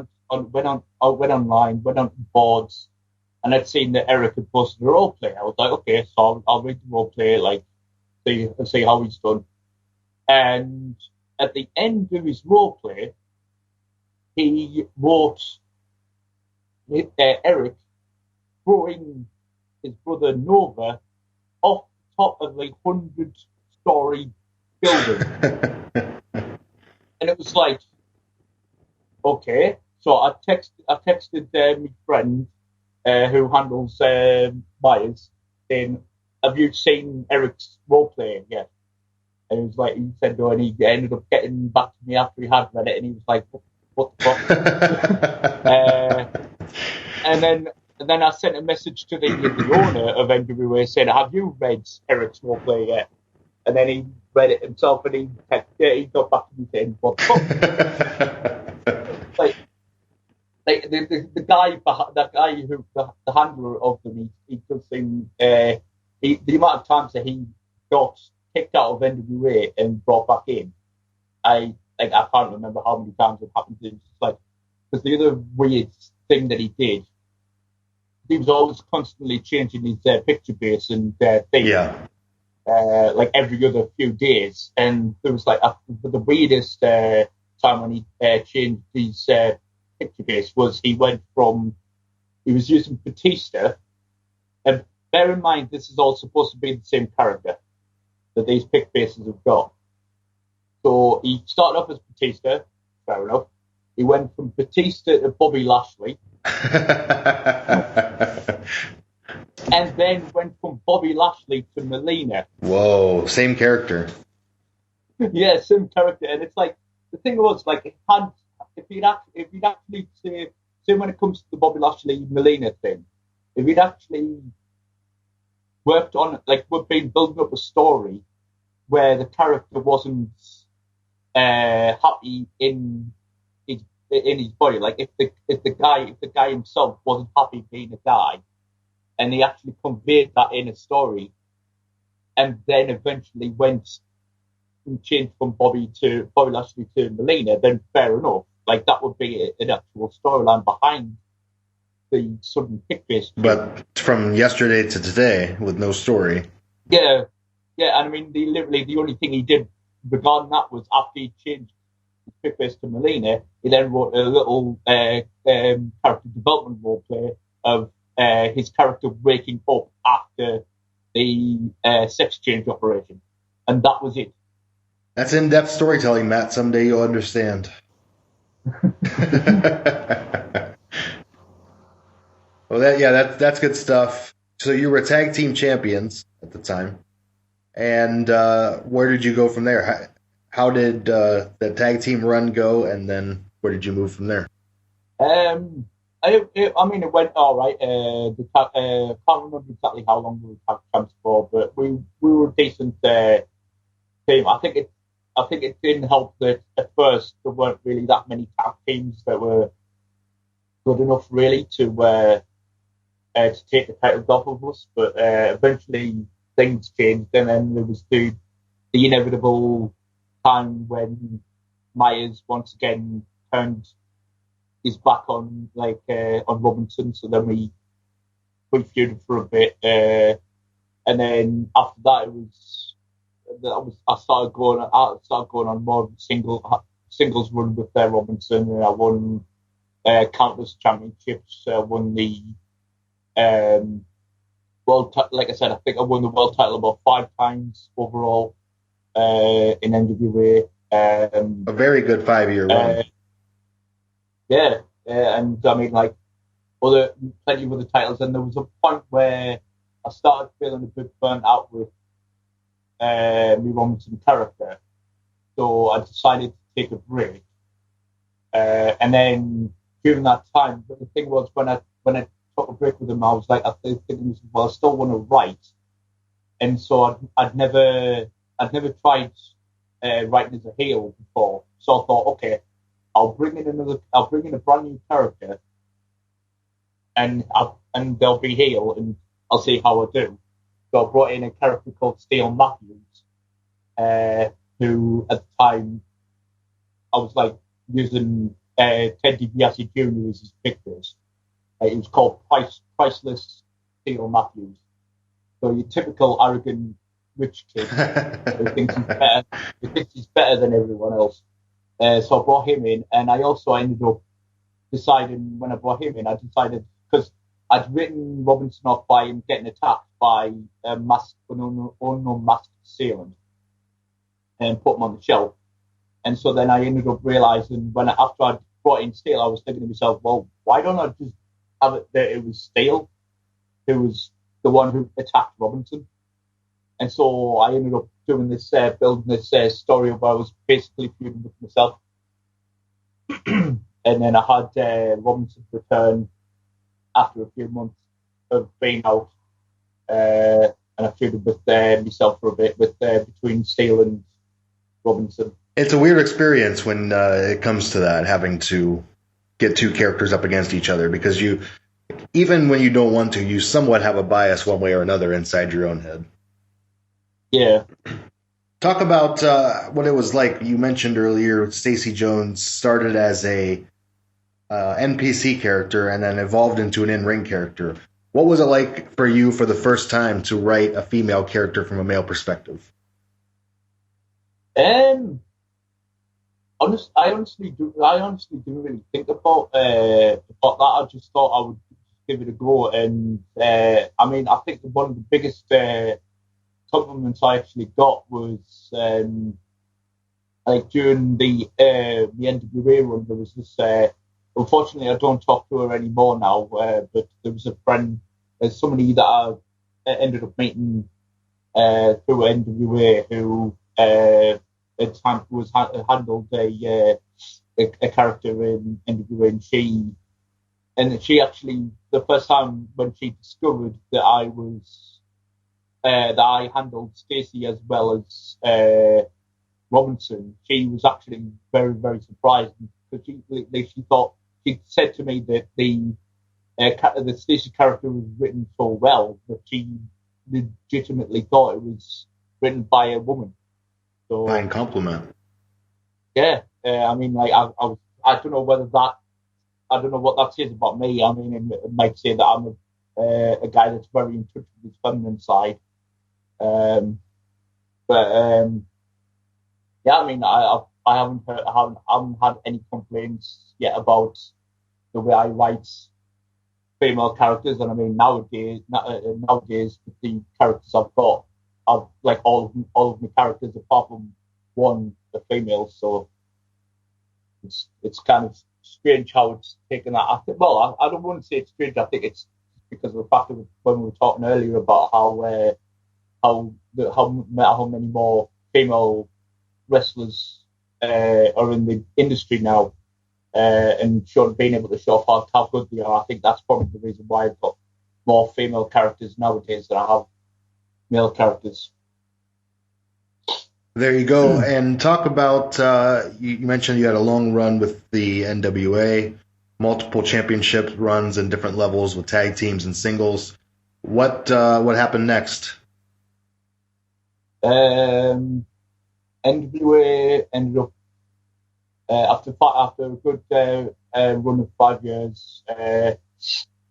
Speaker 5: online, went on boards, and I'd seen that Eric had posted a role play. I was like, okay, so I'll read the role play, like see how he's done. And at the end of his role play, he wrote Eric throwing his brother Nova off the top of a 100-story building. And it was like, okay. So I texted my friend who handles Myers, saying, have you seen Eric's role play yet? And he was like, he said no, and he ended up getting back to me after he had read it, and he was like, what the fuck? And then I sent a message to the owner of NWA saying, have you read Eric's role play yet? And then he read it himself, and he got back to me saying, what the fuck? the guy who the handler of the meet, he does seem the amount of times that he got kicked out of NWA and brought back in, I can't remember how many times it happened. It's just like, because the other weird thing that he did, he was always constantly changing his picture base and thing. Yeah. Like every other few days, and there was like the weirdest time when he changed his picture base was he was using Batista, and bear in mind this is all supposed to be the same character that these pick bases have got. So he started off as Batista, fair enough. He went from Batista to Bobby Lashley. And then went from Bobby Lashley to Melina.
Speaker 1: Whoa, same character.
Speaker 5: Yeah, same character. And it's like, the thing was, like, if you'd actually say when it comes to the Bobby Lashley Melina thing, if you'd actually worked on, like, we've been building up a story where the character wasn't happy in his body, like if the guy himself wasn't happy being a guy, and he actually conveyed that in a story, and then eventually went and changed from Bobby Lashley to Melina, then fair enough. Like, that would be an actual storyline behind the sudden pick base.
Speaker 1: But from yesterday to today, with no story.
Speaker 5: Yeah, and I mean, the only thing he did regarding that was after he changed his pick base to Melina, he then wrote a little character development role play of his character waking up after the sex change operation, and that was it.
Speaker 1: That's in-depth storytelling, Matt. Someday you'll understand. Well, that's good stuff. So you were tag team champions at the time, and where did you go from there? How did the tag team run go, and then where did you move from there?
Speaker 5: I mean, it went all right. I can't remember exactly how long we were tag champs for, but we were a decent team. I think it didn't help that at first there weren't really that many tag teams that were good enough really to take the titles off of us. But eventually things changed, and then there was the inevitable time when Myers once again turned his back on Robinson. So then we feuded for a bit, and then after that I started going on more of a singles run with Robinson, and I won countless championships. I won the like I said, I think I won the world title about 5 times overall in NWA. A
Speaker 1: very good 5-year run.
Speaker 5: Yeah, and I mean, like, plenty of other titles, and there was a point where I started feeling a bit burnt out with my Robinson character, so I decided to take a break. And then during that time, but the thing was when I took a break with him, I was like, I was thinking, well, I still want to write, and so I'd never tried writing as a heel before, so I thought, okay, I'll bring in a brand new character, and they'll be heel, and I'll see how I do. So I brought in a character called Steele Matthews, who at the time I was like using Ted DiBiase Jr. as his pictures. It was called Priceless Steele Matthews. So your typical arrogant rich kid who thinks he's better than everyone else. So I brought him in, and I also ended up deciding when I brought him in, I decided because I'd written Robinson off by him getting attacked by an unknown masked assailant and put him on the shelf. And so then I ended up realizing after I'd brought in Steele, I was thinking to myself, well, why don't I just have it that it was Steele who was the one who attacked Robinson? And so I ended up doing this, building this story where I was basically feuding with myself. And then I had Robinson return after a few months of being out. And I feuded with myself for a bit between Steele and Robinson.
Speaker 1: It's a weird experience when it comes to that, having to get two characters up against each other, because you, even when you don't want to, you somewhat have a bias one way or another inside your own head.
Speaker 5: Yeah.
Speaker 1: Talk about what it was like. You mentioned earlier Stacy Jones started as a NPC character and then evolved into an in-ring character. What was it like for you for the first time to write a female character from a male perspective?
Speaker 5: I honestly didn't really think about that. I just thought I would give it a go, and I mean, I think one of the biggest compliments I actually got was like during the NWA run. There was this. Unfortunately, I don't talk to her anymore now. But there was a friend, somebody that I ended up meeting through NWA who handled a character in NWA, and she actually, the first time when she discovered that I handled Stacy as well as Robinson, she was actually very, very surprised, because she said to me that the Stacy character was written so well that she legitimately thought it was written by a woman. So,
Speaker 1: Fine compliment.
Speaker 5: Yeah, I mean, like I don't know I don't know what that says about me. I mean, it might say that I'm a guy that's very in touch with his feminine side. Yeah, I mean, I haven't had any complaints yet about the way I write female characters, and I mean nowadays with the characters I've got, I've like all of my characters apart from one are females, so it's kind of strange how it's taken that. I think, well, I don't want to say it's strange. I think it's because of the fact that when we were talking earlier about how many more female wrestlers are in the industry now, and being able to show off how good they are. I think that's probably the reason why I've got more female characters nowadays than I have male characters.
Speaker 1: There you go. And talk about, you mentioned you had a long run with the NWA, multiple championship runs in different levels with tag teams and singles. What happened next?
Speaker 5: NWA ended up after a good run of 5 years.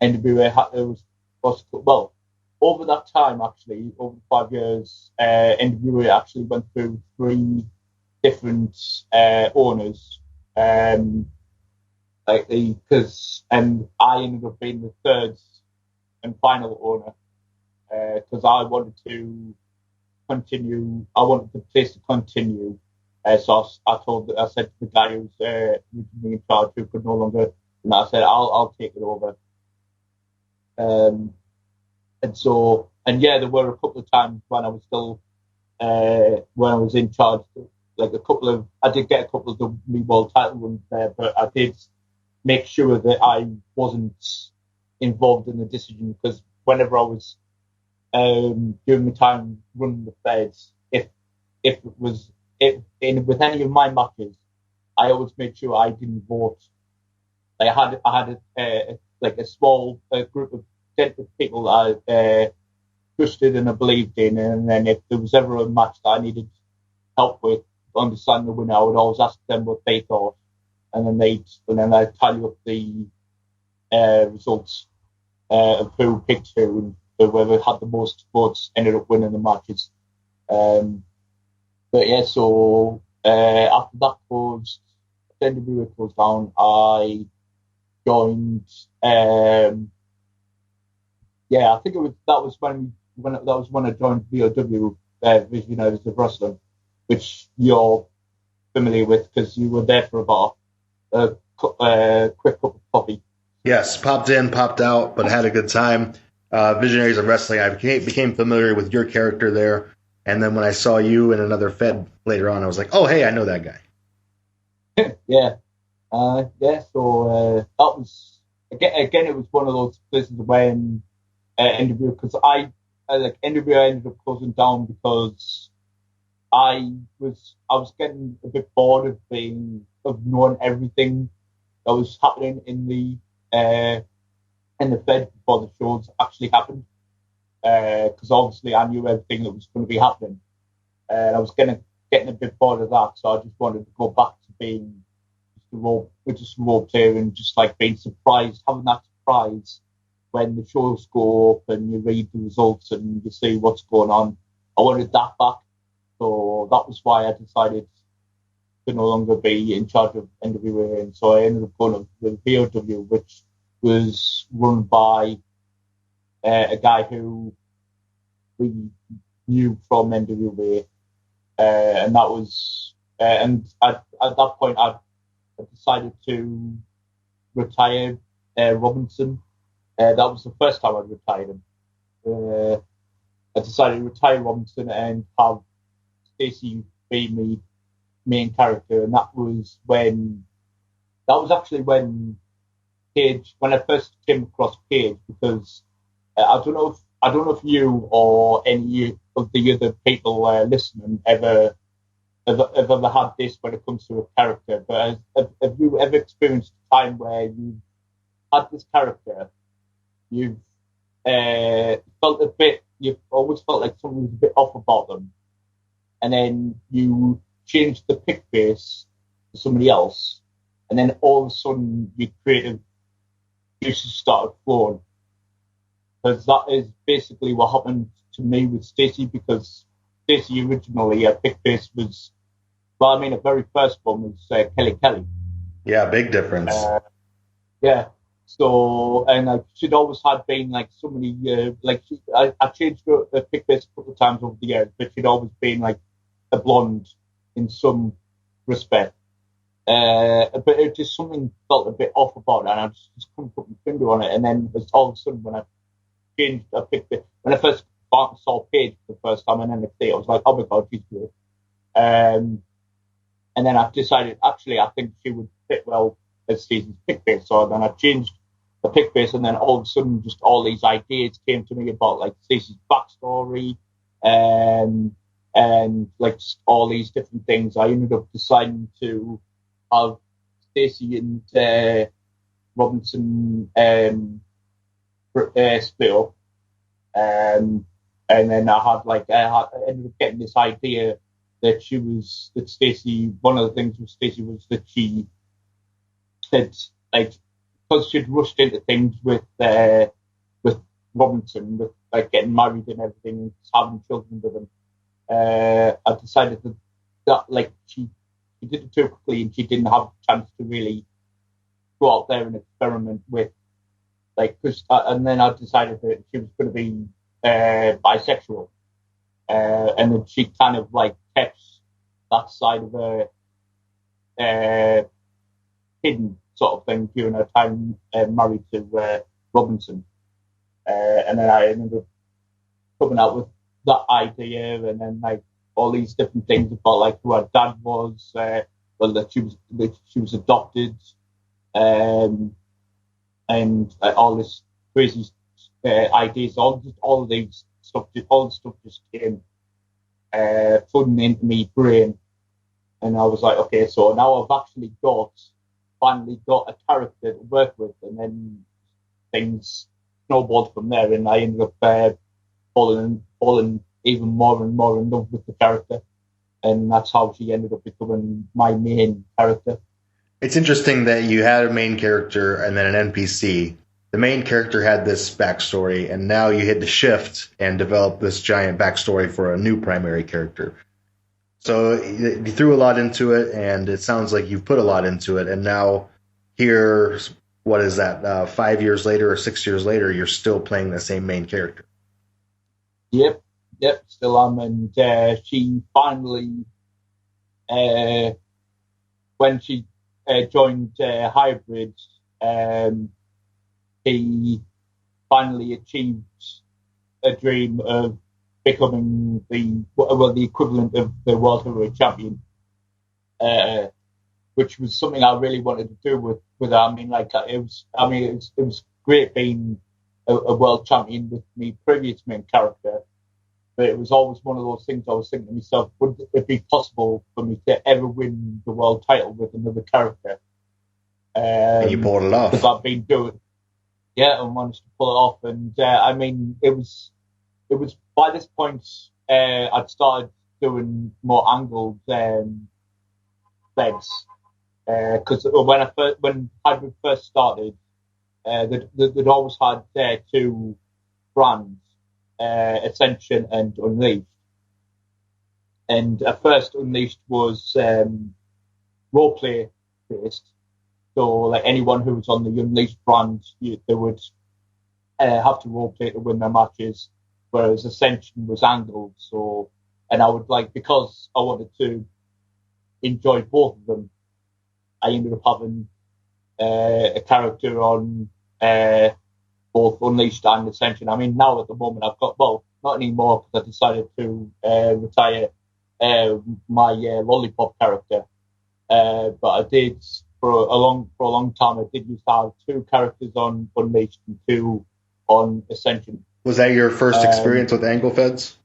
Speaker 5: NWA was over that time, actually, over 5 years, NWA actually went through 3 different owners. I ended up being the third and final owner, because I wanted to continue. I wanted the place to continue. So I said to the guy who's originally in charge, who could no longer, and I said, I'll take it over. There were a couple of times when I was still when I was in charge, like I did get a couple of the world title runs there, but I did make sure that I wasn't involved in the decision, because whenever I was during my time running the Feds, if with any of my matches, I always made sure I didn't vote. I had a small group of people that I trusted and I believed in, and then if there was ever a match that I needed help with to understand the winner, I would always ask them what they thought, and then I'd tally up the results of who picked who, and whoever had the most votes ended up winning the matches. So after that goes, the NWA goes down, I joined. I think that was when I joined VOW, Visionaries of Wrestling, which you're familiar with because you were there for about a quick cup of coffee.
Speaker 1: Yes, popped in, popped out, but had a good time. Visionaries of Wrestling, I became familiar with your character there, and then when I saw you in another Fed later on, I was like, oh, hey, I know that guy.
Speaker 5: Yeah. So that was, again, it was one of those places when NWA, because NWA ended up closing down because I was getting a bit bored of knowing everything that was happening in the Fed before the shows actually happened, because obviously I knew everything that was going to be happening, and I was getting a bit bored of that, so I just wanted to go back to being just a role player and just like being surprised, having that surprise when the shows go up and you read the results and you see what's going on. I wanted that back, so that was why I decided to no longer be in charge of NWA, and so I ended up going to the VOW, which was run by a guy who we knew from NWA, and that was and at that point I decided to retire Robinson. That was the first time I'd retired him. I decided to retire Robinson and have Stacy be my main character, and that was actually when Cage, when I first came across Cage, because I don't know if you or any of the other people listening ever had this when it comes to a character, but have you ever experienced a time where you had this character, you've always felt like something was a bit off about them, and then you changed the pick base to somebody else, and then all of a sudden your creative juices started flowing? Because that is basically what happened to me with Stacy, because Stacy originally, her pick base was, her very first one was Kelly.
Speaker 1: Yeah, big difference.
Speaker 5: So, and she'd always had been like so many, I changed her pick base a couple of times over the years, but she'd always been like a blonde in some respect. But it just something felt a bit off about it, and I just couldn't put my finger on it. And then all of a sudden, when I changed, when I first saw Paige for the first time, and then I was like, oh my god, she's great. And then I decided, actually, I think she would fit well as Stacey's pick base. So then I changed the pick base, and then all of a sudden, just all these ideas came to me about like Stacey's backstory, and like just all these different things. I ended up deciding to have Stacy and Robinson split up, and then I ended up getting this idea that Stacy, one of the things with Stacy was that she said, like, because she'd rushed into things with Robinson, with like getting married and everything, and having children with him, I decided that like she did it too quickly, and she didn't have a chance to really go out there and experiment with, like, and then I decided that she was going to be bisexual, and then she kind of like kept that side of her hidden, sort of thing, during her time married to Robinson. And then I ended up coming out with that idea, and then like all these different things about like who her dad was, that she was adopted, and all this crazy ideas, all of these stuff, all the stuff just came flooding into me brain, and I was like, okay, so now I've actually finally got a character to work with, and then things snowballed from there, and I ended up falling even more and more in love with the character, and that's how she ended up becoming my main character.
Speaker 1: It's interesting that you had a main character and then an NPC. The main character had this backstory, and now you hit the shift and develop this giant backstory for a new primary character. So you threw a lot into it, and it sounds like you've put a lot into it, and now here, what is that, 5 years later or 6 years later, you're still playing the same main character.
Speaker 5: Yep, still am, and she finally, when she joined Hybrid, he finally achieved a dream of becoming the equivalent of the World Heavyweight Champion, which was something I really wanted to do with her. I mean, like it was great being a world champion with my previous main character, but it was always one of those things I was thinking to myself, would it be possible for me to ever win the world title with another character?
Speaker 1: And you pulled it off.
Speaker 5: Because I've been doing, I managed to pull it off, and I mean, it was by this point I'd started doing more angled beds, because when Hybrid first started, they'd always had two brands, Ascension and Unleashed, and at first Unleashed was roleplay based. So, like anyone who was on the Unleashed brand, they would have to roleplay to win their matches, whereas Ascension was angled. So, and I would because I wanted to enjoy both of them, I ended up having a character on both Unleashed and Ascension. I mean, now at the moment I've got, not anymore because I decided to retire my Lollipop character, but I did. For a long time, I did used to have two characters on Unleashed and two on Ascension.
Speaker 1: Was that your first experience with Angle Feds?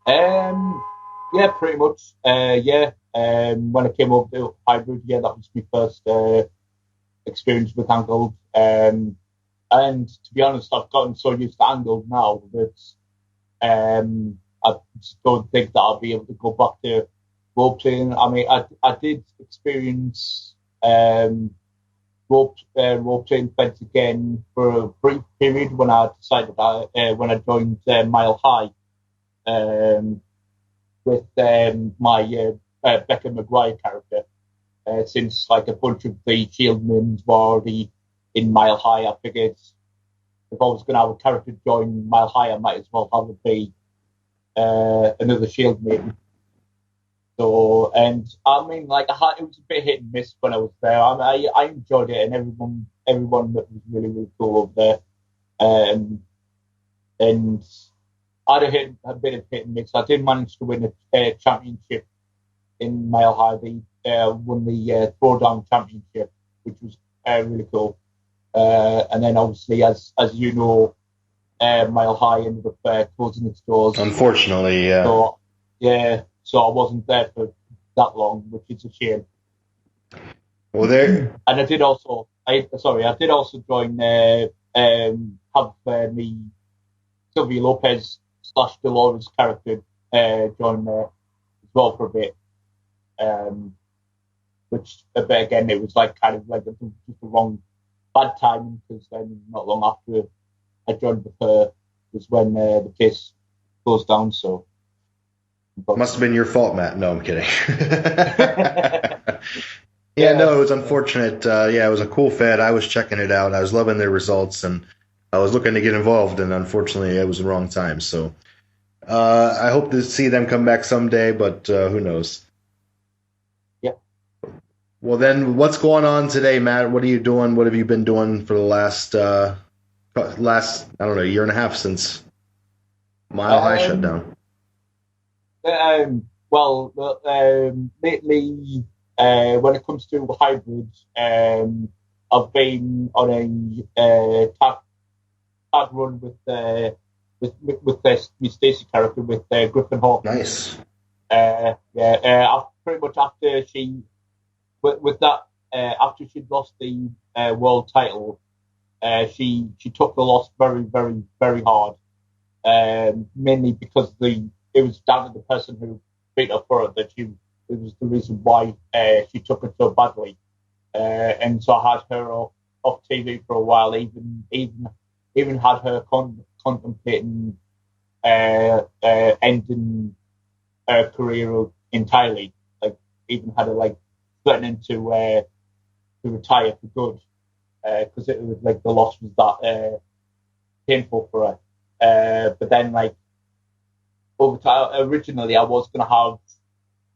Speaker 5: Yeah, pretty much. When I came over to Hybrid, that was my first experience with Angled. And to be honest, I've gotten so used to Angled now that I just don't think that I'll be able to go back to role playing. I mean, I did experience role playing Feds again for a brief period when I decided when I joined Mile High with my Becca McGuire character. Since like a bunch of the Shieldmen were already in Mile High, I figured if I was going to have a character join Mile High, I might as well have it be another Shieldman. So, and I mean, it was a bit hit and miss when I was there. I enjoyed it, and everyone that was really, really cool over there. And I had a bit of hit and miss. I did manage to win a championship in Mile High. They won the Throwdown Championship, which was really cool. And then, obviously, as you know, Mile High ended up closing its doors.
Speaker 1: Unfortunately, yeah.
Speaker 5: So, so I wasn't there for that long, which is a shame.
Speaker 1: Well, there.
Speaker 5: And I did also join, have me Sylvia Lopez / Dolores character join there as well for a bit. Which a bit again, it was just the wrong bad timing, because then not long after I joined with her was when the place closed down. So.
Speaker 1: Must have been your fault, Matt. No, I'm kidding. No, it was unfortunate. It was a cool Fed. I was checking it out. I was loving their results, and I was looking to get involved, and unfortunately, it was the wrong time. So I hope to see them come back someday, but who knows?
Speaker 5: Yeah.
Speaker 1: Well, then, what's going on today, Matt? What are you doing? What have you been doing for the last last, I don't know, year and a half since Mile High shut down?
Speaker 5: Lately, when it comes to hybrid, I've been on a tag run with Stacy character with Griffin Hawkins.
Speaker 1: Nice.
Speaker 5: Pretty much after she lost the world title, she took the loss very, very, very hard. Mainly because it was down to the person who beat her for it it was the reason why she took it so badly. And so I had her off TV for a while, even had her contemplating ending her career entirely. Like, even had her like threatening to retire for good, because it was like the loss was that painful for her. But then, like, over time, originally I was going to have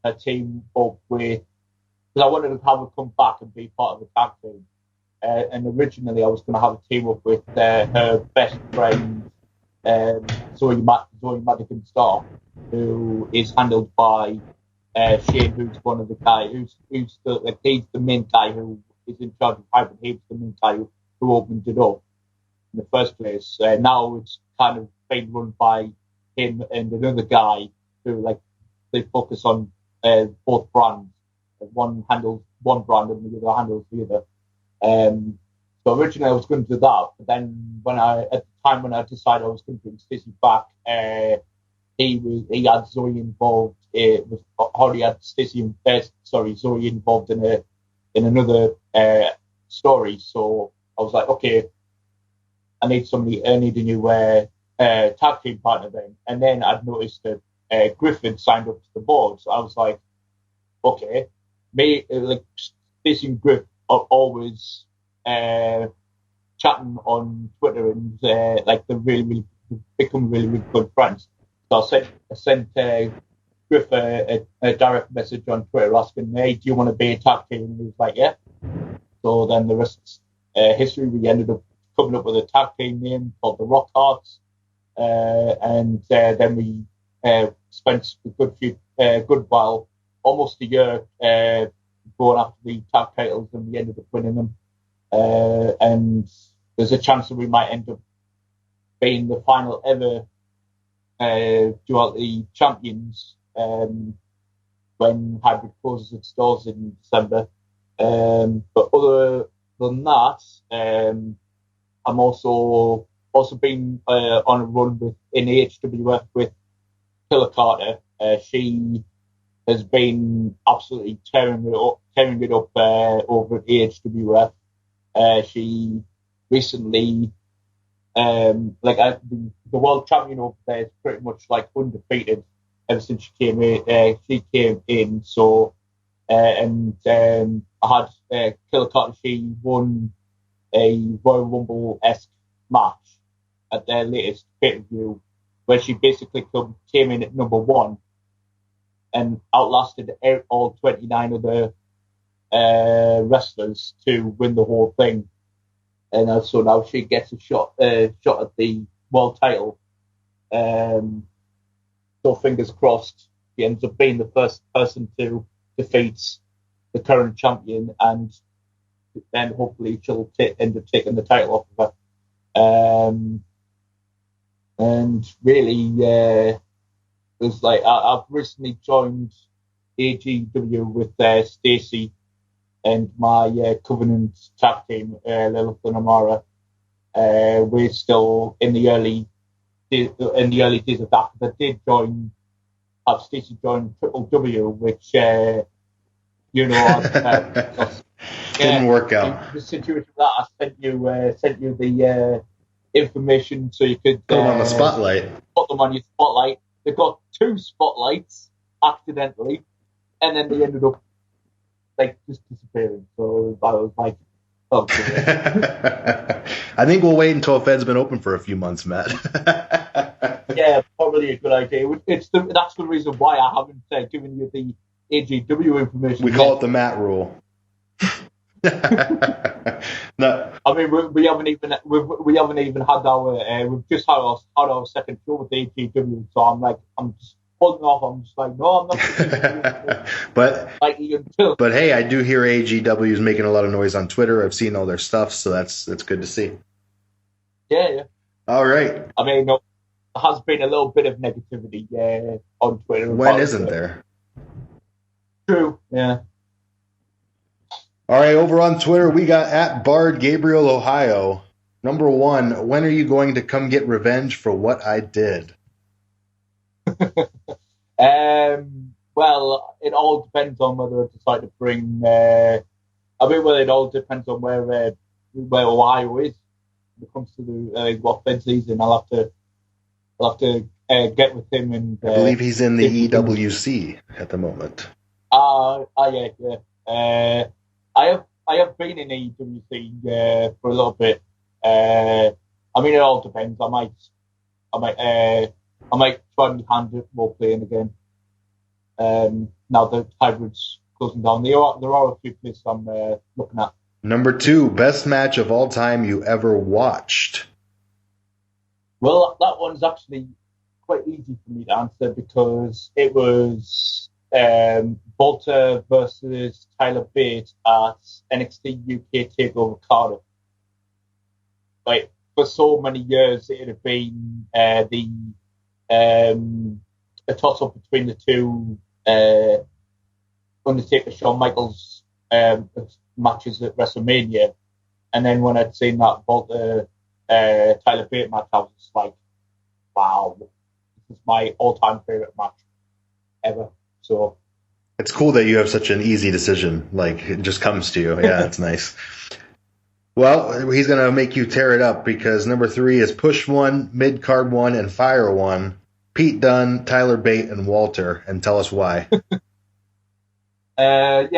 Speaker 5: a team up with, because I wanted to have her come back and be part of the tag team. And originally I was going to have a team up with her best friend, Zoe Madigan Starr, who is handled by Shane, who's one of the guys he's the main guy who is in charge of hybrid. He's the main guy who opened it up in the first place. Now it's kind of being run by him and another guy who, like, they focus on both brands. One handles one brand and the other handles the other. So originally I was going to do that, but then at the time when I decided I was going to bring Stacey back, he had Zoe involved. Already had Zoe involved in another story. So I was like, okay, I need a new tag team partner then. And then I'd noticed that Griffin signed up to the board. So I was like, okay, Stacey and Griff are always chatting on Twitter, and they're really become really, really good friends. So I sent Griff a direct message on Twitter asking, hey, do you want to be a tag team? And he was like, yeah. So then the rest is history. We ended up coming up with a tag team name called the Rock Hearts. And then we spent a good while, almost a year, going after the tag titles, and we ended up winning them. And there's a chance that we might end up being the final ever duality champions when Hybrid closes its doors in December. But other than that, I'm also been on a run in AHWF with Killer Carter. She has been absolutely tearing it up over at AHWF. She recently, the world champion over there is pretty much like undefeated ever since she came in. So, I had Killer Carter. She won a Royal Rumble-esque match at their latest pay-per-view, where she basically came in at number one and outlasted all 29 other wrestlers to win the whole thing. And so now she gets a shot at the world title. So fingers crossed, she ends up being the first person to defeat the current champion, and then hopefully she'll end up taking the title off of her. And really, there's I've recently joined AGW with Stacy and my Covenant tag team, Lilith and Amara. We're still in the early days of that. But I did have Stacy join Triple W, which didn't
Speaker 1: work out.
Speaker 5: The situation with that, I sent you the information so you could
Speaker 1: put them on the spotlight.
Speaker 5: Put them on your spotlight. They got 2 spotlights accidentally, and then they ended up just disappearing. So I was like, oh.
Speaker 1: I think we'll wait until Efed's been open for a few months, Matt.
Speaker 5: Yeah, probably a good idea. That's the reason why I haven't given you the AGW information.
Speaker 1: We call it the Matt rule. No.
Speaker 5: I mean, we haven't even had we've just had our second show with AGW, so I'm just holding off. I'm just like, no, I'm not.
Speaker 1: but
Speaker 5: Like until
Speaker 1: but hey, I do hear AGW is making a lot of noise on Twitter. I've seen all their stuff, so that's good to see.
Speaker 5: yeah.
Speaker 1: All right.
Speaker 5: I mean, no, there has been a little bit of negativity on Twitter.
Speaker 1: When isn't there?
Speaker 5: True. Yeah.
Speaker 1: All right, over on Twitter, we got at Bard Gabriel, Ohio. Number 1, when are you going to come get revenge for what I did?
Speaker 5: Well, it all depends on whether I decide to bring. It all depends on where Ohio is when it comes to the what Fed season. I'll have to get with him and.
Speaker 1: I believe he's in the EWC at the moment.
Speaker 5: Yeah. I have been in EWC for a little bit. I mean, it all depends. I might try and hand it more playing again. Now the hybrid's closing down. There are a few places I'm looking at.
Speaker 1: Number 2, best match of all time you ever watched.
Speaker 5: Well, that one's actually quite easy for me to answer because it was Volta versus Tyler Bate at NXT UK TakeOver Cardiff. Like, for so many years, it had been a toss-up between the two Undertaker Shawn Michaels matches at WrestleMania, and then when I'd seen that Volta Tyler Bate match, I was just like, wow, this is my all-time favorite match ever. So
Speaker 1: it's cool that you have such an easy decision. Like, it just comes to you. Yeah, it's nice. Well, he's going to make you tear it up because number 3 is Push 1, Mid Card 1, and Fire 1. Pete Dunne, Tyler Bate, and Walter. And tell us why.
Speaker 5: I've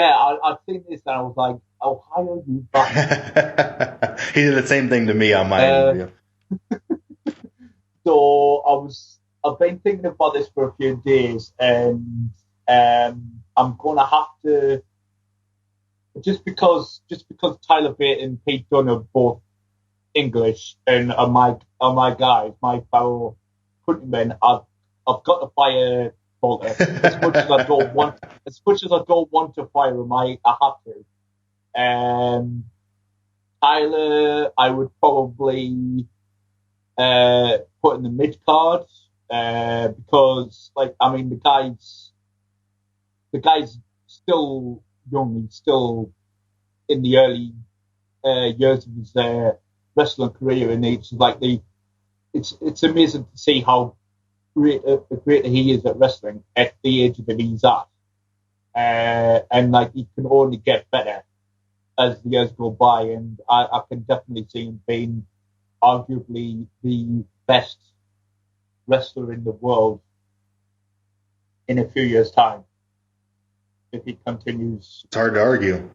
Speaker 5: seen this and I was like, oh, how are you back?
Speaker 1: He did the same thing to me on my interview.
Speaker 5: So I've been thinking about this for a few days, and I'm gonna have to just because Tyler Bate and Pete Dunne are both English and are my guys, my fellow countrymen. I've got to fire Volta as much as I don't want to fire him. I have to. Tyler, I would probably put in the mid card because, like, I mean, the guy's still young. He's still in the early years of his wrestling career, and it's amazing to see how great he is at wrestling at the age that he's at, and like he can only get better as the years go by, and I can definitely see him being arguably the best wrestler in the world in a few years' time if he continues.
Speaker 1: It's hard to argue.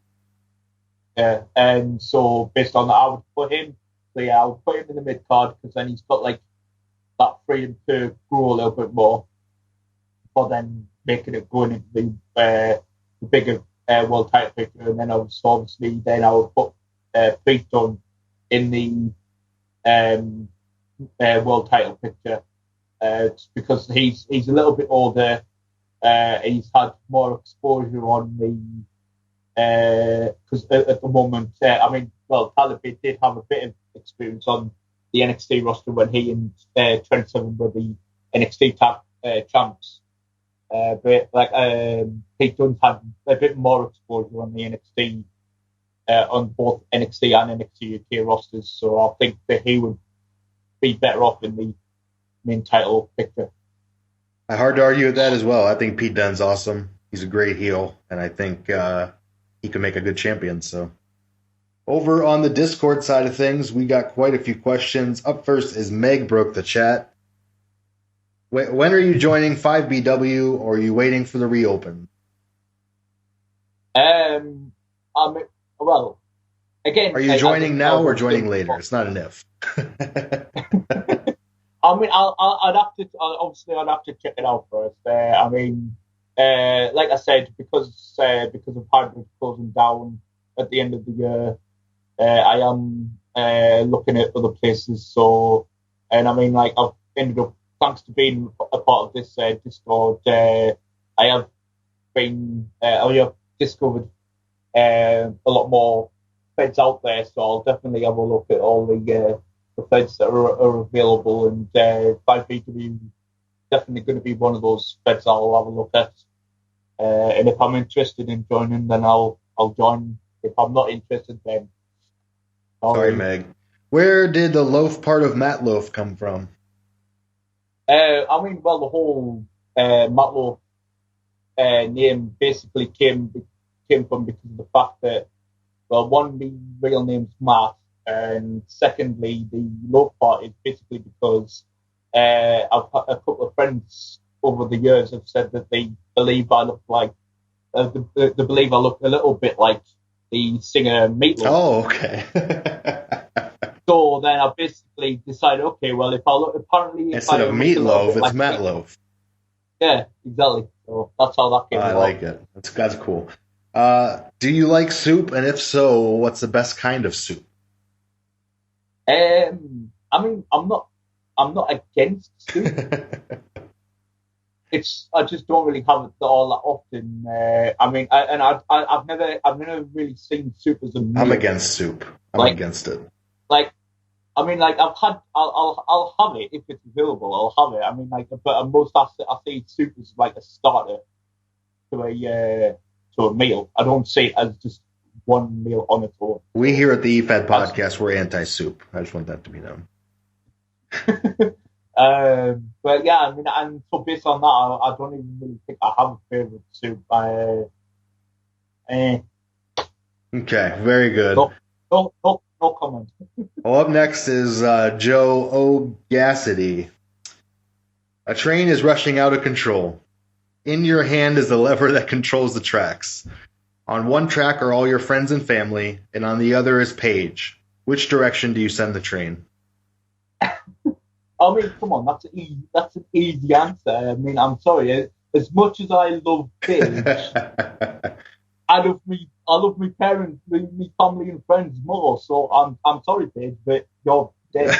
Speaker 5: Yeah, and so based on that, I would put him in the mid card because then he's got like that freedom to grow a little bit more, but then making it going into the bigger world title picture, and then obviously then I would put Pete Dunne in the world title picture because he's a little bit older. He's had more exposure on the because at the moment, Tyler Bate did have a bit of experience on the NXT roster when he and Trent Seven were the NXT champs. But like Pete Dunne's had a bit more exposure on the NXT on both NXT and NXT UK rosters, so I think that he would be better off in the main title picture.
Speaker 1: Hard to argue with that as well. I think Pete Dunne's awesome. He's a great heel, and I think he can make a good champion. So, over on the Discord side of things, we got quite a few questions. Up first is Meg broke the chat. When are you joining 5BW, or are you waiting for the reopen?
Speaker 5: Well, again,
Speaker 1: are you joining now or joining later? It's not an if.
Speaker 5: I mean, I'd have to check it out first. Like I said, because of hybrid closing down, at the end of the year. I am looking at other places. So, and I mean, like I've ended up, thanks to being a part of this Discord, I have discovered a lot more feds out there. So I'll definitely have a look at all the feds that are available, and 5BW definitely going to be one of those feds I'll have a look at. And if I'm interested in joining, then I'll join. If I'm not interested, then
Speaker 1: sorry, Meg. Where did the loaf part of Matt Loaf come from?
Speaker 5: I mean, well, the whole Matt Loaf name basically came from because of the fact that, well, one, the real name's Matt, and secondly, the loaf part is basically because I've had a couple of friends over the years have said that they believe I look like they believe I look a little bit like the singer Meatloaf.
Speaker 1: Oh, okay.
Speaker 5: So then I basically decided, okay, well, if I look apparently
Speaker 1: instead of Meatloaf, it's like Matloaf.
Speaker 5: Yeah, exactly. So that's how that came.
Speaker 1: I like it. That's cool. Do you like soup? And if so, what's the best kind of soup?
Speaker 5: I mean, I'm not against soup. I just don't really have it all that often. I mean, I've never really seen soup as a meal.
Speaker 1: I'm against soup. I'm against it.
Speaker 5: Like, I mean, like I'll have it if it's available. I'll have it. I mean, like, but most I see soup as like a starter to a meal. I don't see it as just one meal on its own.
Speaker 1: We here at the Efed Podcast, we're anti-soup. I just want that to be known.
Speaker 5: But yeah, I mean, and so based on that, I don't even really think I have a favorite soup.
Speaker 1: Okay, very good.
Speaker 5: No comment.
Speaker 1: Well, up next is Joe O'Gassity. A train is rushing out of control. In your hand is the lever that controls the tracks. On one track are all your friends and family, and on the other is Paige. Which direction do you send the train?
Speaker 5: I mean, come on, that's an easy answer. I mean, I'm sorry. As much as I love Paige, I love my parents, my family and friends more. So I'm sorry, Paige, but you're dead.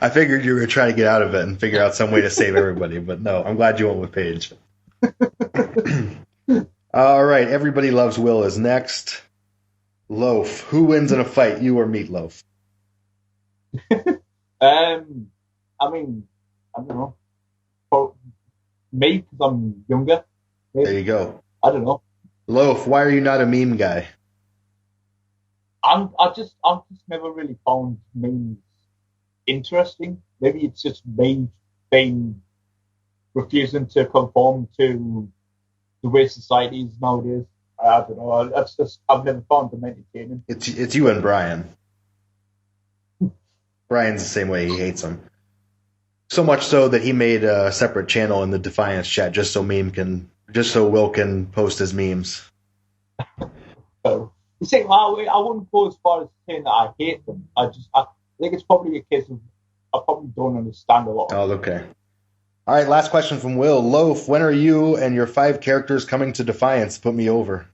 Speaker 1: I figured you were trying to get out of it and figure out some way to save everybody, but no, I'm glad you went with Paige. All right, Everybody Loves Will is next. Loaf, who wins in a fight, you or Meatloaf?
Speaker 5: I mean, I don't know. For me, because I'm younger. Maybe.
Speaker 1: There you go.
Speaker 5: I don't know.
Speaker 1: Loaf, why are you not a meme guy?
Speaker 5: I've just never really found memes interesting. Maybe it's just me being refusing to conform to the way society is nowadays. I don't know. That's just I've never found them entertaining.
Speaker 1: It's you and Brian. Brian's the same way. He hates them. So much so that he made a separate channel in the Defiance chat just so Will can post his memes.
Speaker 5: So, you see, I wouldn't go as far as saying that I hate them. I think it's probably a case of I probably don't understand a lot.
Speaker 1: Oh, okay. All right, last question from Will. Loaf, when are you and your 5 characters coming to Defiance? Put me over.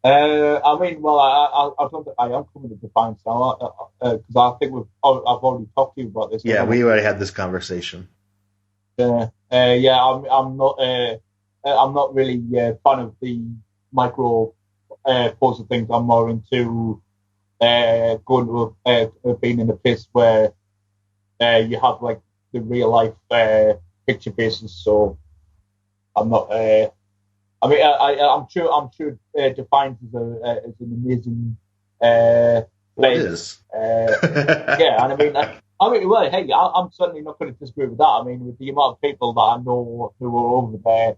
Speaker 5: I mean, well, I don't think I am coming to Defiance now because I think I've already talked to you about this.
Speaker 1: Yeah, we already had this conversation.
Speaker 5: Yeah, I'm not really a fan of the micro pose of things. I'm more into going to being in a place where you have like the real life picture bases. So I'm not. I mean, I'm sure Defiance is an amazing place.
Speaker 1: It is.
Speaker 5: Yeah, and I mean, well, hey, I'm certainly not going to disagree with that. I mean, with the amount of people that I know who are over there,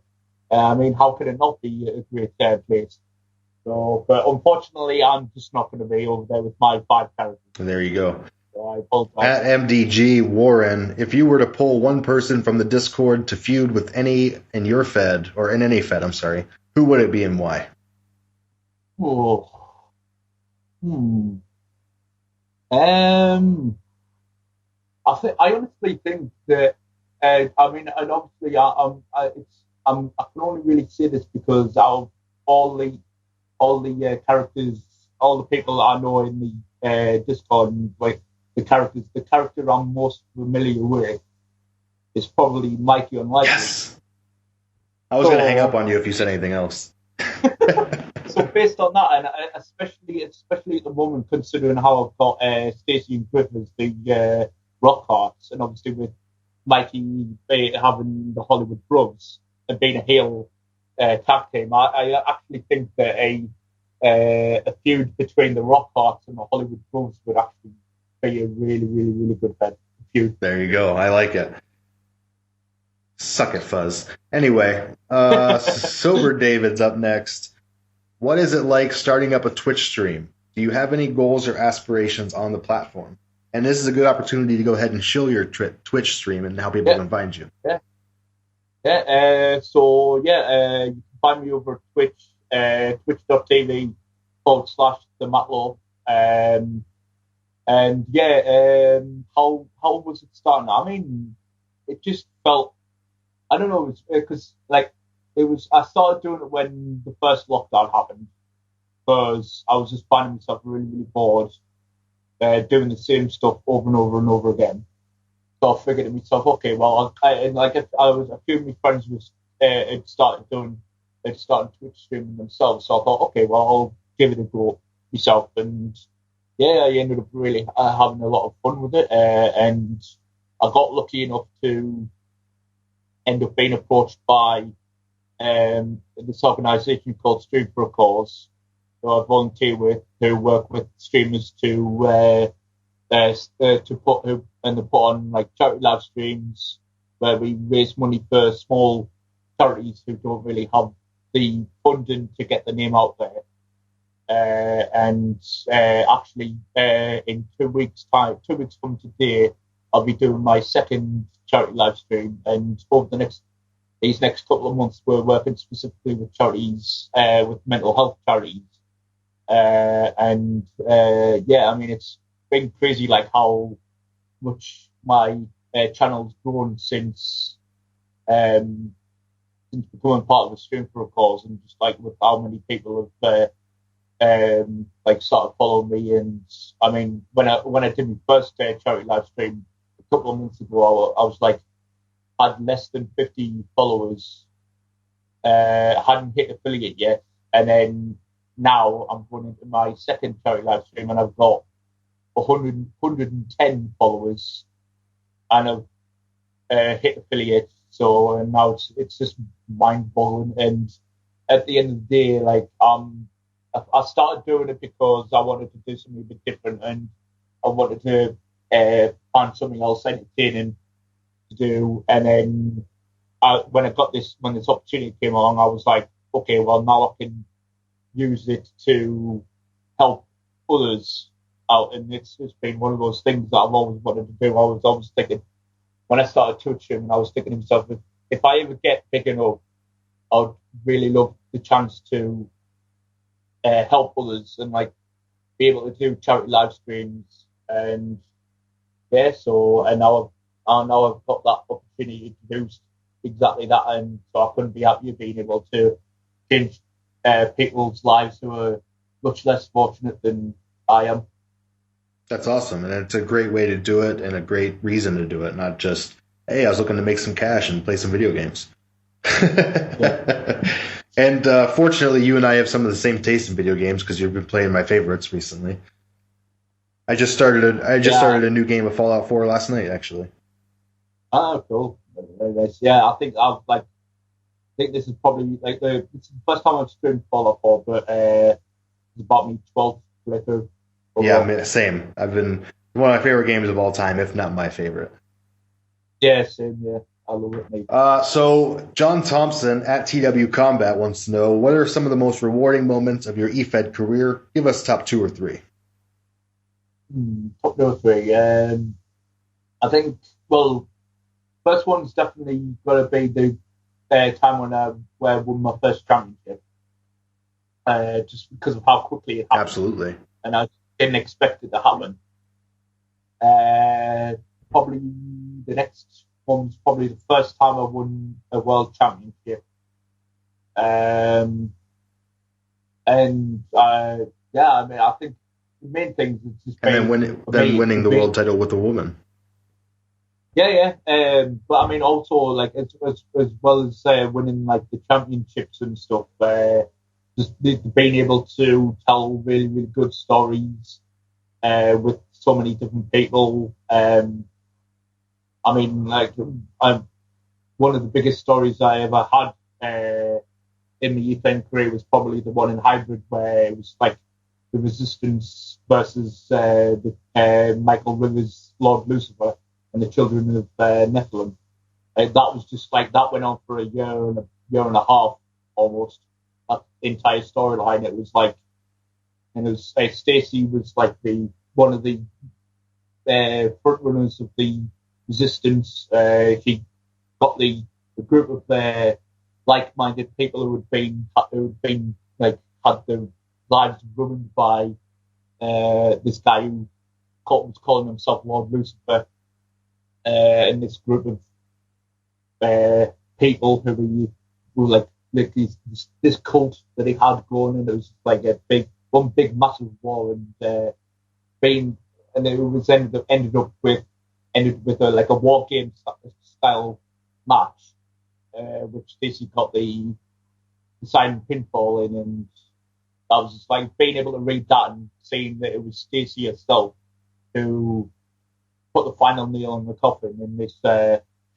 Speaker 5: I mean, how could it not be a great place? So, but unfortunately, I'm just not going to be over there with my 5 characters.
Speaker 1: And there you go.
Speaker 5: So I apologize.
Speaker 1: At MDG Warren, if you were to pull one person from the Discord to feud with any in your Fed, or in any Fed, I'm sorry, who would it be and why?
Speaker 5: Oh. I honestly think that I mean, and obviously, I can only really say this because out of all the characters, all the people I know in the Discord, and, like the character I'm most familiar with is probably Mikey Unlikely.
Speaker 1: Yes. I was going to hang up on you if you said anything else.
Speaker 5: So based on that, and especially at the moment, considering how I've got Stacy and Griff as the rock hearts, and obviously with Mikey having the Hollywood Grubs and being a heel tag team, I actually think that a feud between the rock hearts and the Hollywood Grubs would actually be a really, really, really good feud.
Speaker 1: There you go. I like it. Suck it, Fuzz. Anyway, Sober David's up next. What is it like starting up a Twitch stream? Do you have any goals or aspirations on the platform? And this is a good opportunity to go ahead and show your Twitch stream and how people can find you.
Speaker 5: You can find me over at Twitch, twitch.tv/thematlaw. How was it starting? I mean, it just felt, I don't know, because I started doing it when the first lockdown happened, because I was just finding myself really, really bored, doing the same stuff over and over and over again. So I figured to myself, okay, well, a few of my friends had started Twitch streaming themselves, so I thought, okay, well, I'll give it a go myself, and I ended up really having a lot of fun with it, and I got lucky enough to end up being approached by this organisation called Stream for a Cause, who I volunteer with, who work with streamers to put on like charity live streams where we raise money for small charities who don't really have the funding to get the name out there. In 2 weeks' time, 2 weeks from today, I'll be doing my second charity live stream, and over these next couple of months, we're working specifically with charities, with mental health charities. I mean, it's been crazy, like how much my channel's grown since becoming part of the Stream for a Cause, and just like with how many people have started following me. And I mean, when I did my first charity live stream a couple of months ago, I was like, had less than 50 followers, hadn't hit affiliate yet, and then now I'm going into my second charity live stream and I've got 110 followers and I've hit affiliate. So and now it's just mind-boggling. And at the end of the day, like I started doing it because I wanted to do something a bit different, and I wanted to find something else entertaining to do. And then when this opportunity came along, I was like, okay, well, now I can use it to help others out. And it's been one of those things that I've always wanted to do. I was always thinking, when I started Twitching, and I was thinking to myself, if I ever get big enough, I'd really love the chance to help others and like be able to do charity live streams. And now I've got that opportunity to do exactly that, and so I couldn't be happier being able to change people's lives who are much less fortunate than I am.
Speaker 1: That's awesome, and it's a great way to do it and a great reason to do it, not just, hey, I was looking to make some cash and play some video games. And fortunately, you and I have some of the same taste in video games because you've been playing my favorites recently. I just started a new game of Fallout 4 last night, actually.
Speaker 5: Oh, cool. Yeah, I think this is probably it's the first time I've streamed Fallout 4, but it's about me 12 playthrough.
Speaker 1: Yeah, same. I've been one of my favorite games of all time, if not my favorite.
Speaker 5: Yeah, same. Yeah, I love it, mate.
Speaker 1: So John Thompson at TW Combat wants to know, what are some of the most rewarding moments of your EFED career? Give us top 2 or 3.
Speaker 5: Top 2 or 3. I think, well, first one's definitely got to be the time when I won my first championship. Just because of how quickly it happened.
Speaker 1: Absolutely.
Speaker 5: And I didn't expect it to happen. Probably the next one's probably the first time I won a world championship Yeah, I mean, I think the main thing is just
Speaker 1: And then winning the world title with a woman.
Speaker 5: Yeah. But I mean, also like as well as winning like the championships and stuff. Just being able to tell really, really good stories with so many different people. I mean, like one of the biggest stories I ever had in the Ethan career was probably the one in Hybrid, where it was like the Resistance versus the Michael Rivers, Lord Lucifer, and the Children of Nephilim. That was just like that went on for a year and a half almost. That entire storyline. It was like, and it was Stacy was like one of the front runners of the Resistance. She got the group of like-minded people who had been like had their lives ruined by this guy who was calling himself Lord Lucifer, and this group of people who were like this cult that he had going, and it was like one big massive war, and it was ended with a war game style match, which Stacy got the deciding pinfall in, and I was just like being able to read that and seeing that it was Stacy herself who put the final nail in the coffin in this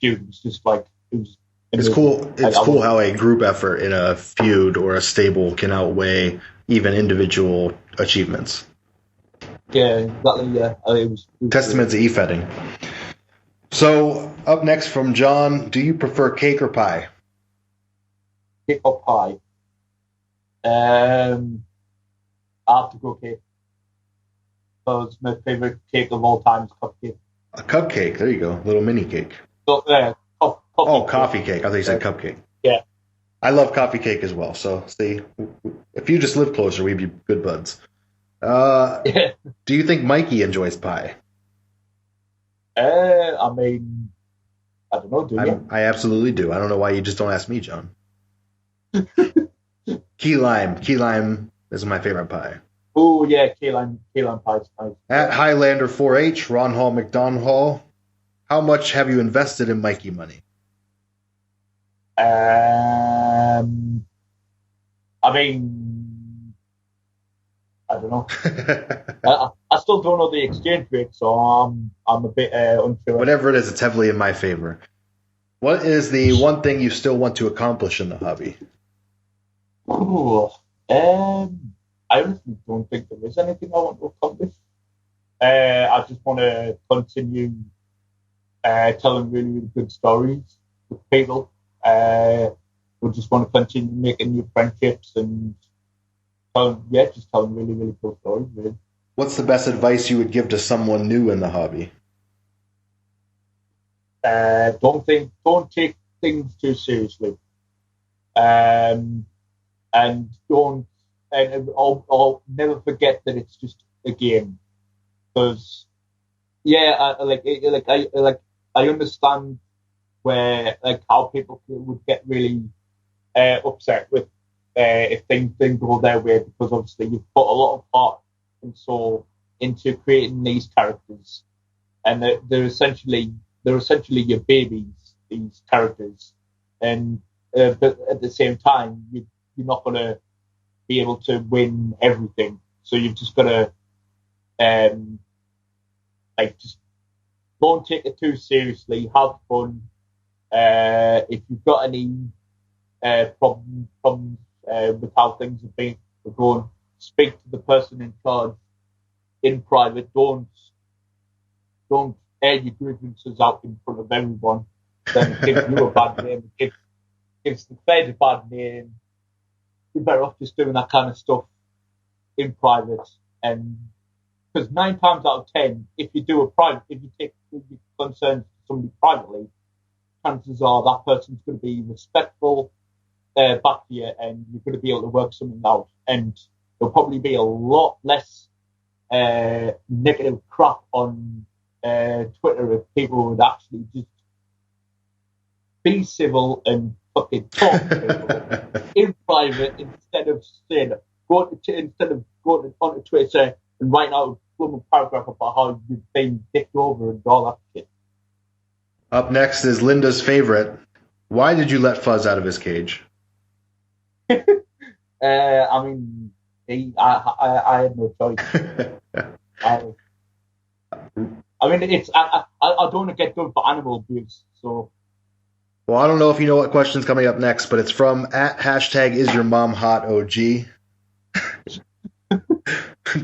Speaker 5: feud. Was just like it was.
Speaker 1: It's cool. It's cool how a group effort in a feud or a stable can outweigh even individual achievements.
Speaker 5: Yeah, exactly. Yeah, it was
Speaker 1: testament to Efeding. So up next from John, do you prefer cake or pie?
Speaker 5: Cake or pie? I have to go cake. Because my favorite cake of all time is cupcake.
Speaker 1: A cupcake. There you go. A little mini cake.
Speaker 5: So,
Speaker 1: coffee cake. I thought you said cupcake.
Speaker 5: Yeah.
Speaker 1: I love coffee cake as well. So, see, if you just lived closer, we'd be good buds.
Speaker 5: Yeah.
Speaker 1: Do you think Mikey enjoys pie?
Speaker 5: I mean, I don't know. Do you?
Speaker 1: I absolutely do. I don't know why you just don't ask me, John. Key lime is my favorite pie.
Speaker 5: Oh yeah, key lime pie is nice.
Speaker 1: At Highlander 4H, Ron Hall McDonald Hall, how much have you invested in Mikey money?
Speaker 5: I mean, I don't know. I still don't know the exchange rate, so I'm a bit unsure.
Speaker 1: Whatever it is, it's heavily in my favor. What is the one thing you still want to accomplish in the hobby?
Speaker 5: Ooh, I honestly don't think there is anything I want to accomplish. I just want to continue telling really, really good stories with people. We just want to continue making new friendships and just telling really, really cool stories. Really.
Speaker 1: What's the best advice you would give to someone new in the hobby?
Speaker 5: Don't take things too seriously, and I'll never forget that it's just a game. Because I understand where how people would get really upset with if things didn't go their way, because obviously you've put a lot of heart and soul into creating these characters, and they're essentially your babies, these characters, and but at the same time you're not gonna be able to win everything, so you've just got to just don't take it too seriously. Have fun. If you've got any problems with how things are going, speak to the person in charge in private. Don't air your grievances out in front of everyone. Then it gives you a bad name. It gives the Fed a bad name. You're better off just doing that kind of stuff in private. And because 9 times out of 10, if you take your concerns to somebody privately, chances are that person's going to be respectful back to you, and you're going to be able to work something out. And there'll probably be a lot less negative crap on Twitter if people would actually just be civil and fucking talk to people. in private instead of going onto Twitter and writing out a paragraph about how you've been dicked over and all that shit.
Speaker 1: Up next is Linda's favorite. Why did you let Fuzz out of his cage?
Speaker 5: I mean, I had no choice. I mean, I don't want to get done for animal abuse, so.
Speaker 1: Well, I don't know if you know what question's coming up next, but it's from @#IsYourMomHotOG.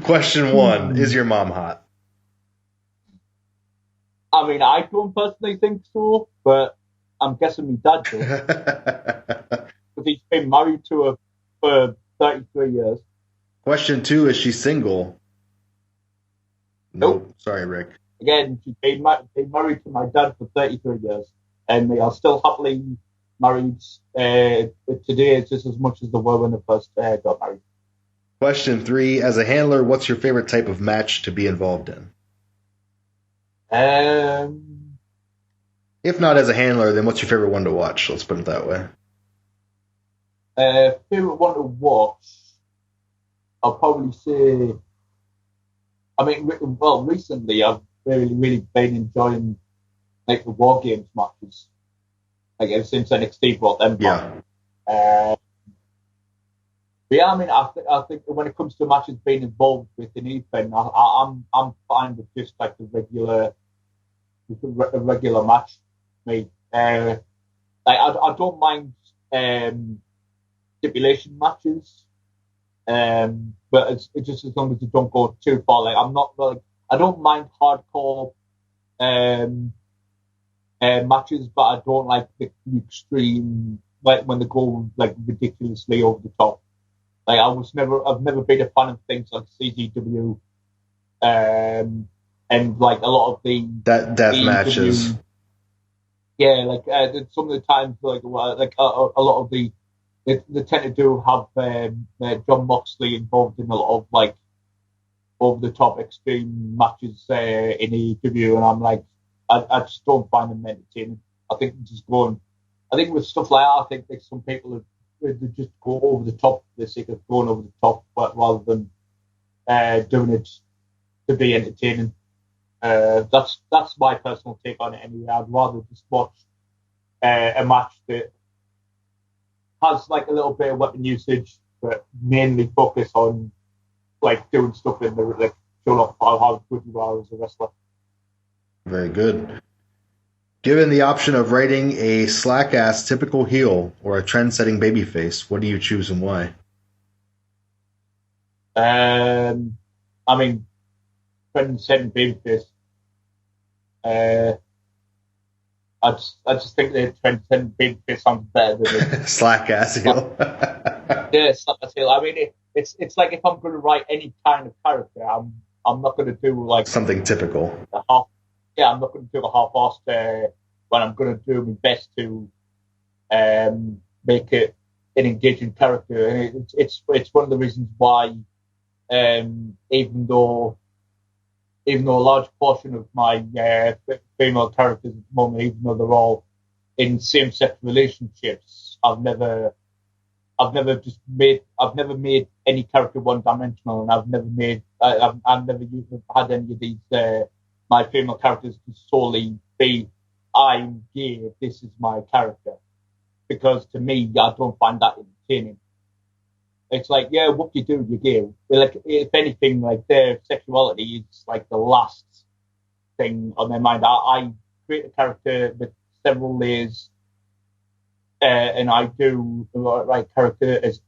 Speaker 1: Question 1: Is your mom hot?
Speaker 5: I mean, I don't personally think so, but I'm guessing my dad does. Because he's been married to her for 33 years.
Speaker 1: Question 2: Is she single?
Speaker 5: Nope.
Speaker 1: Sorry, Rick.
Speaker 5: Again, she's been married to my dad for 33 years, and they are still happily married today, just as much as they were when they first got married.
Speaker 1: Question 3: As a handler, what's your favorite type of match to be involved in? If not as a handler, then what's your favorite one to watch? Let's put it that way.
Speaker 5: Favorite one to watch, I'll probably say. I mean, well, recently I've really been enjoying like the War Games matches, like ever since NXT brought them back. But yeah, I mean, I think when it comes to matches being involved with an event, I'm fine with just like a regular match. Me, like I don't mind stipulation matches, but it's just as long as they don't go too far. Like I'm not like I don't mind hardcore matches, but I don't like the extreme like when they go like ridiculously over the top. Like I've never been a fan of things like CZW, and like a lot of the
Speaker 1: death matches.
Speaker 5: Yeah, like some of the times, like a lot of they tend to do have John Moxley involved in a lot of like over the top extreme matches in AEW, and I'm like, I just don't find them entertaining. I think with stuff like that, I think like some people they just go over the top for the sake of going over the top, but rather than doing it to be entertaining. That's my personal take on it anyway. I'd rather just watch a match that has like a little bit of weapon usage, but mainly focus on like doing stuff in the like showing off how good you are as a wrestler.
Speaker 1: Very good. Given the option of writing a slack-ass typical heel or a trend-setting babyface, what do you choose and why?
Speaker 5: I mean, trend-setting babyface. I just think the trend-setting babyface sounds better than
Speaker 1: slack-ass heel.
Speaker 5: Yeah, slack-ass heel. I mean, it's like if I'm going to write any kind of character, I'm not going to do like
Speaker 1: something typical.
Speaker 5: I'm not going to do a half-assed when I'm going to do my best to make it an engaging character. And it's one of the reasons why, even though a large portion of my female characters at the moment, even though they're all in same-sex relationships, I've never made any character one-dimensional, and I've never had any of these my female characters to solely be I'm gay, this is my character, because to me I don't find that entertaining. It's like, yeah, what you do, you're gay. Like, if anything, like their sexuality is like the last thing on their mind. I create a character with several layers, and I do the right character as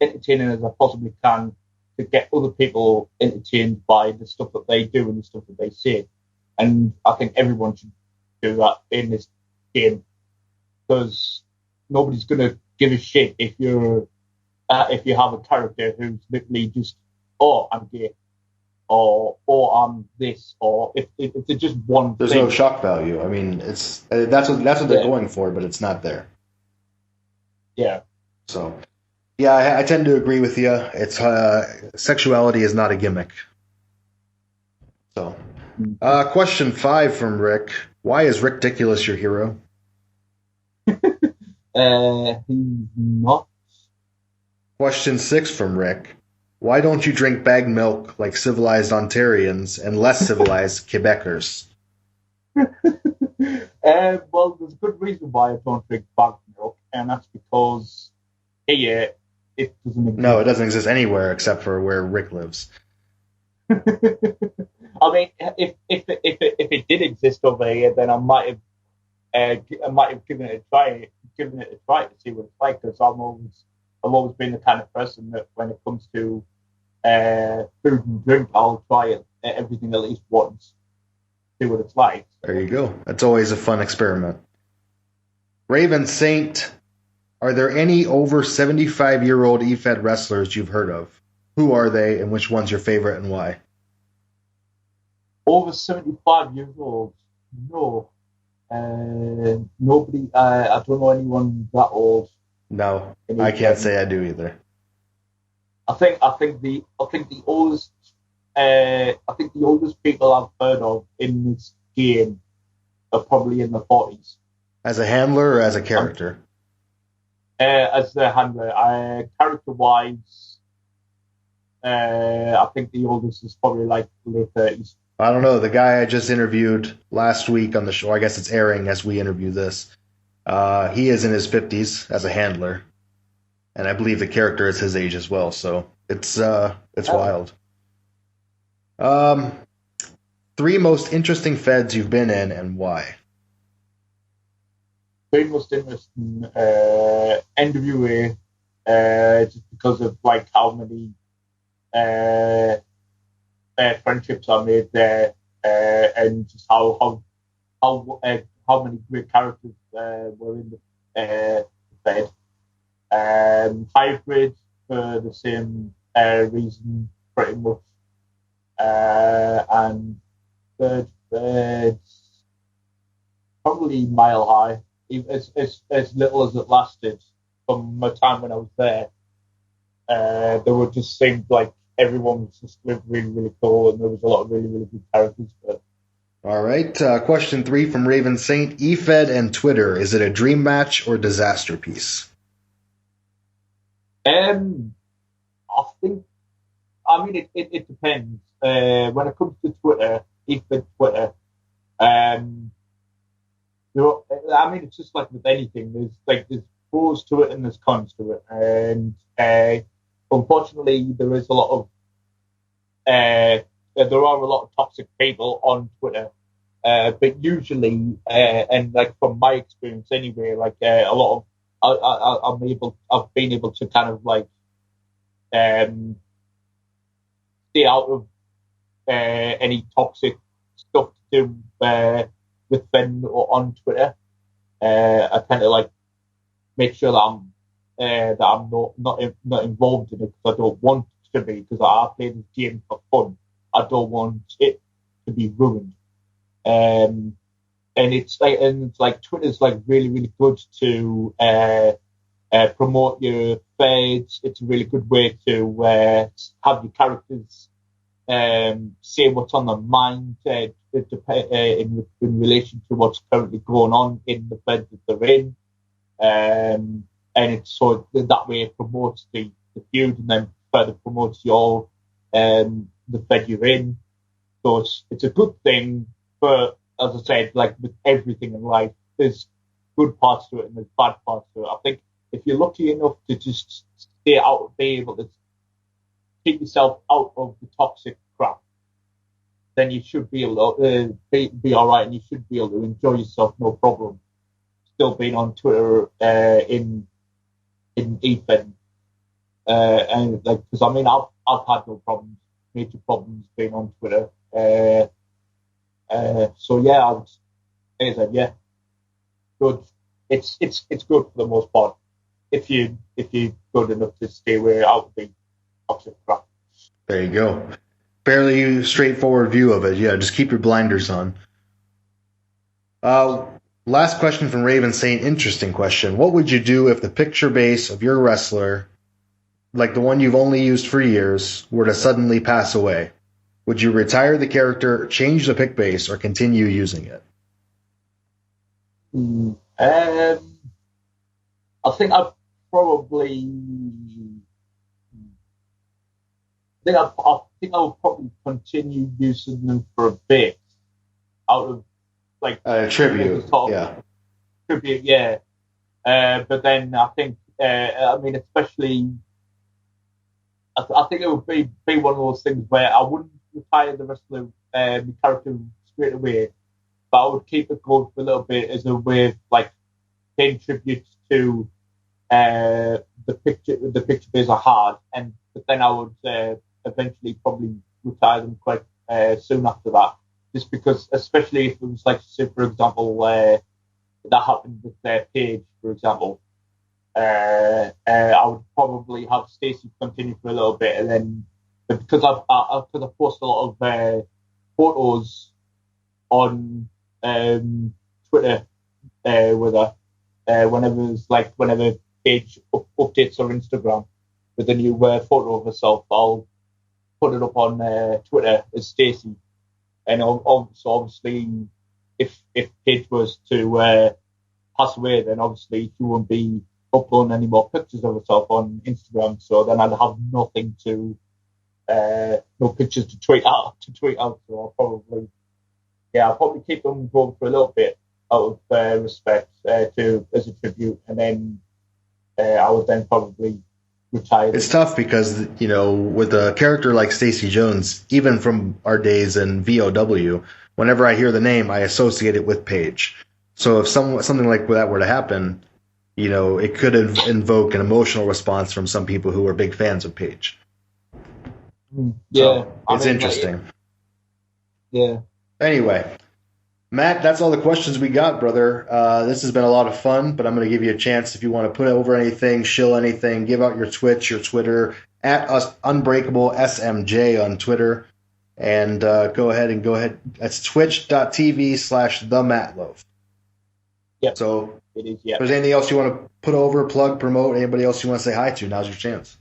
Speaker 5: entertaining as I possibly can to get other people entertained by the stuff that they do and the stuff that they say. And I think everyone should do that in this game, because nobody's going to give a shit if you have a character who's literally just, oh, I'm gay, or I'm this, or if it's just one
Speaker 1: There's
Speaker 5: thing.
Speaker 1: no shock value. I mean, it's that's what they're going for, but it's not there.
Speaker 5: Yeah.
Speaker 1: So, yeah, I tend to agree with you. It's sexuality is not a gimmick. So, question 5 from Rick: Why is Rick Ridiculous your hero?
Speaker 5: He's not.
Speaker 1: Question 6 from Rick. Why don't you drink bagged milk like civilized Ontarians and less civilized Quebecers?
Speaker 5: Well, there's a good reason why I don't drink bagged milk, and that's because here it doesn't exist.
Speaker 1: No, it doesn't exist anywhere except for where Rick lives.
Speaker 5: I mean, if it did exist over here, then I might have given it a try to see what it's like. Because I've always been the kind of person that when it comes to food and drink, I'll try everything at least once, see what it's like.
Speaker 1: There you go. That's always a fun experiment. Raven Saint, are there any over 75-year-old Efed wrestlers you've heard of? Who are they, and which one's your favorite, and why?
Speaker 5: Over 75 years old? No. Nobody. I don't know anyone that old.
Speaker 1: No, I can't say I do either.
Speaker 5: I think the oldest people I've heard of in this game are probably in the 40s.
Speaker 1: As a handler or as a character?
Speaker 5: As the handler. Character-wise, I think the oldest is probably like late 30s.
Speaker 1: I don't know. The guy I just interviewed last week on the show, I guess it's airing as we interview this, he is in his 50s as a handler. And I believe the character is his age as well, so it's wild. 3 most interesting feds you've been in and why?
Speaker 5: 3 most interesting NWA, just because of like how many friendships I made there, and just how many great characters were in the Fed. Hybrid for the same reason, pretty much. And third, probably Mile High. As little as it lasted from my time when I was there, there were just seemed like everyone was just really, really cool, and there was a lot of really, really good characters. But
Speaker 1: all right. Question 3 from Raven Saint. Efed and Twitter, is it a dream match or disaster piece?
Speaker 5: It depends. When it comes to Twitter, Efed Twitter, it's just like with anything. There's pros to it and there's cons to it, and unfortunately, there is a lot of there are a lot of toxic people on Twitter, but usually, and like from my experience anyway, like a lot of I've been able to kind of like stay out of any toxic stuff to do with them on Twitter. I tend to like make sure that I'm not involved in it because I don't want to be, because I play this game for fun. I don't want it to be ruined. And it's like Twitter's like really, really good to promote your feds. It's a really good way to have your characters say what's on their mind in relation to what's currently going on in the fed that they're in. And it's so that way it promotes the feud, and then further promotes your the fed you're in. So it's a good thing. But as I said, like with everything in life, there's good parts to it and there's bad parts to it. I think if you're lucky enough to just stay out, be able to keep yourself out of the toxic crap, then you should be able to be all right, and you should be able to enjoy yourself, no problem. Still being on Twitter in Efed, and like, because I mean I've had no problems, major problems being on Twitter. So yeah, I would say yeah, good. It's good for the most part if you're good enough to stay away out of the toxic crap.
Speaker 1: There you go. Fairly straightforward view of it. Yeah, just keep your blinders on. Last question from Raven Saint. Interesting question. What would you do if the picture base of your wrestler, like the one you've only used for years, were to suddenly pass away? Would you retire the character, change the pick base, or continue using it?
Speaker 5: I think I'd probably think I would probably continue using them for a bit out of like
Speaker 1: tribute. Yeah.
Speaker 5: Tribute, yeah. But then I think, especially, I think it would be one of those things where I wouldn't retire the wrestler character straight away, but I would keep it going for a little bit as a way of like paying tribute to the picture bears are hard, but then I would eventually probably retire them quite soon after that, just because, especially if it was like, say for example, that happened with Paige, for example. I would probably have Stacy continue for a little bit, and then because I post a lot of photos on Twitter with her whenever Paige updates her Instagram with a new photo of herself, I'll put it up on Twitter as Stacy, and obviously if Paige was to pass away, then obviously she won't be uploading any more pictures of herself on Instagram. So then I'd have nothing to, no pictures to tweet out. So I'll probably keep them going for a little bit out of respect as a tribute, and then I would then probably retire.
Speaker 1: It's tough because, with a character like Stacy Jones, even from our days in VOW, whenever I hear the name, I associate it with Paige. So if something like that were to happen, it could invoke an emotional response from some people who are big fans of Paige.
Speaker 5: Yeah.
Speaker 1: So it's interesting.
Speaker 5: Yeah.
Speaker 1: Anyway, Matt, that's all the questions we got, brother. This has been a lot of fun, but I'm going to give you a chance if you want to put over anything, shill anything, give out your Twitch, your Twitter, at Unbreakable SMJ on Twitter. And go ahead. That's twitch.tv/theMattLoaf.
Speaker 5: Yep.
Speaker 1: So
Speaker 5: it is, yeah.
Speaker 1: If there's anything else you want to put over, plug, promote, anybody else you want to say hi to, now's your chance.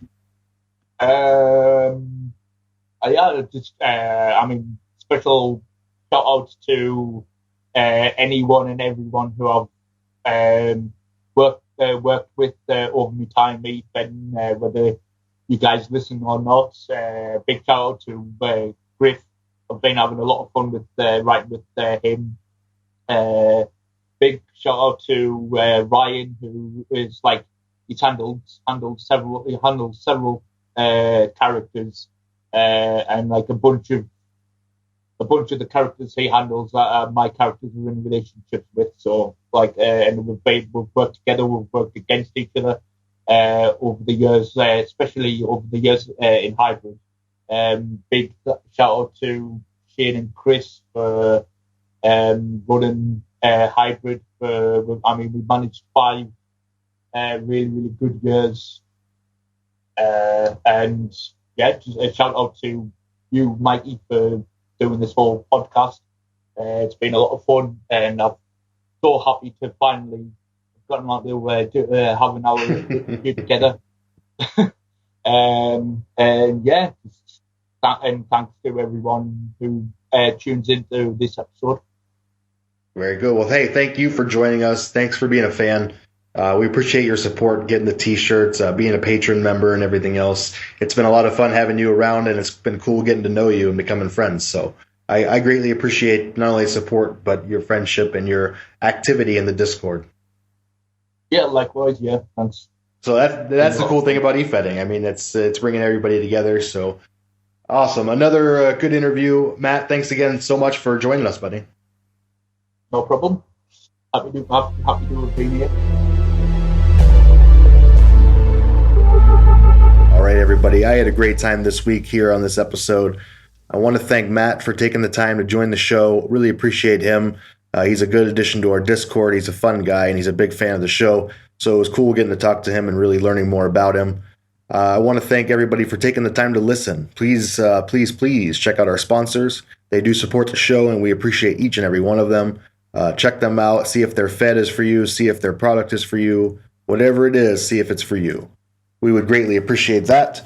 Speaker 5: Special shout outs to anyone and everyone who I've worked with over my time, even whether you guys listen or not. Big shout out to Griff. I've been having a lot of fun with writing with him. Big shout out to Ryan, who is he's handled several characters, and like a bunch of the characters he handles that my characters are in relationships with. So and we've worked together, we've worked against each other over the years, especially over the years in Hybrid. Big shout out to Shane and Chris for running Hybrid. We managed 5 really, really good years. And just a shout out to you, Mikey, for doing this whole podcast. It's been a lot of fun, and I'm so happy to finally have gotten out there have an hour with you together. And thanks to everyone who tunes into this episode.
Speaker 1: Very good. Well, hey, thank you for joining us. Thanks for being a fan. We appreciate your support, getting the T-shirts, being a patron member, and everything else. It's been a lot of fun having you around, and it's been cool getting to know you and becoming friends. So I greatly appreciate not only support, but your friendship and your activity in the Discord.
Speaker 5: Yeah, likewise. Yeah, thanks.
Speaker 1: So that's the cool thing about Efeding. I mean, it's bringing everybody together. So awesome. Another good interview. Matt, thanks again so much for joining us, buddy.
Speaker 5: No problem. Happy to have been here.
Speaker 1: All right, everybody. I had a great time this week here on this episode. I want to thank Matt for taking the time to join the show. Really appreciate him. He's a good addition to our Discord. He's a fun guy, and he's a big fan of the show. So it was cool getting to talk to him and really learning more about him. I want to thank everybody for taking the time to listen. Please check out our sponsors. They do support the show, and we appreciate each and every one of them. Check them out. See if their Fed is for you. See if their product is for you. Whatever it is, see if it's for you. We would greatly appreciate that.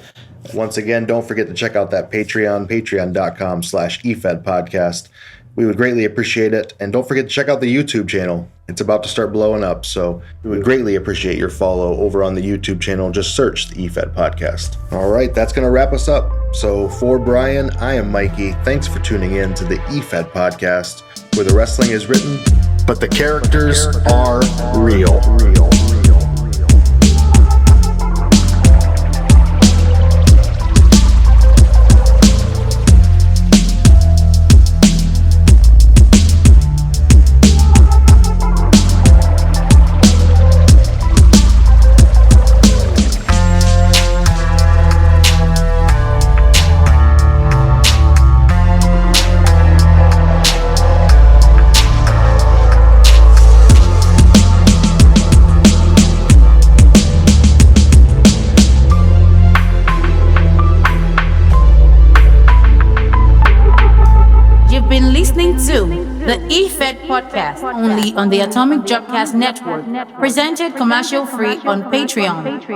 Speaker 1: Once again, don't forget to check out that Patreon, patreon.com/Efed Podcast. We would greatly appreciate it. And don't forget to check out the YouTube channel. It's about to start blowing up, so we would greatly appreciate your follow over on the YouTube channel. Just search the Efed Podcast. All right, that's going to wrap us up. So for Brian, I am Mikey. Thanks for tuning in to the Efed Podcast, where the wrestling is written, but the characters are real.
Speaker 6: The Efed Podcast, only on the Atomic Jobcast Network, presented commercial-free on Patreon.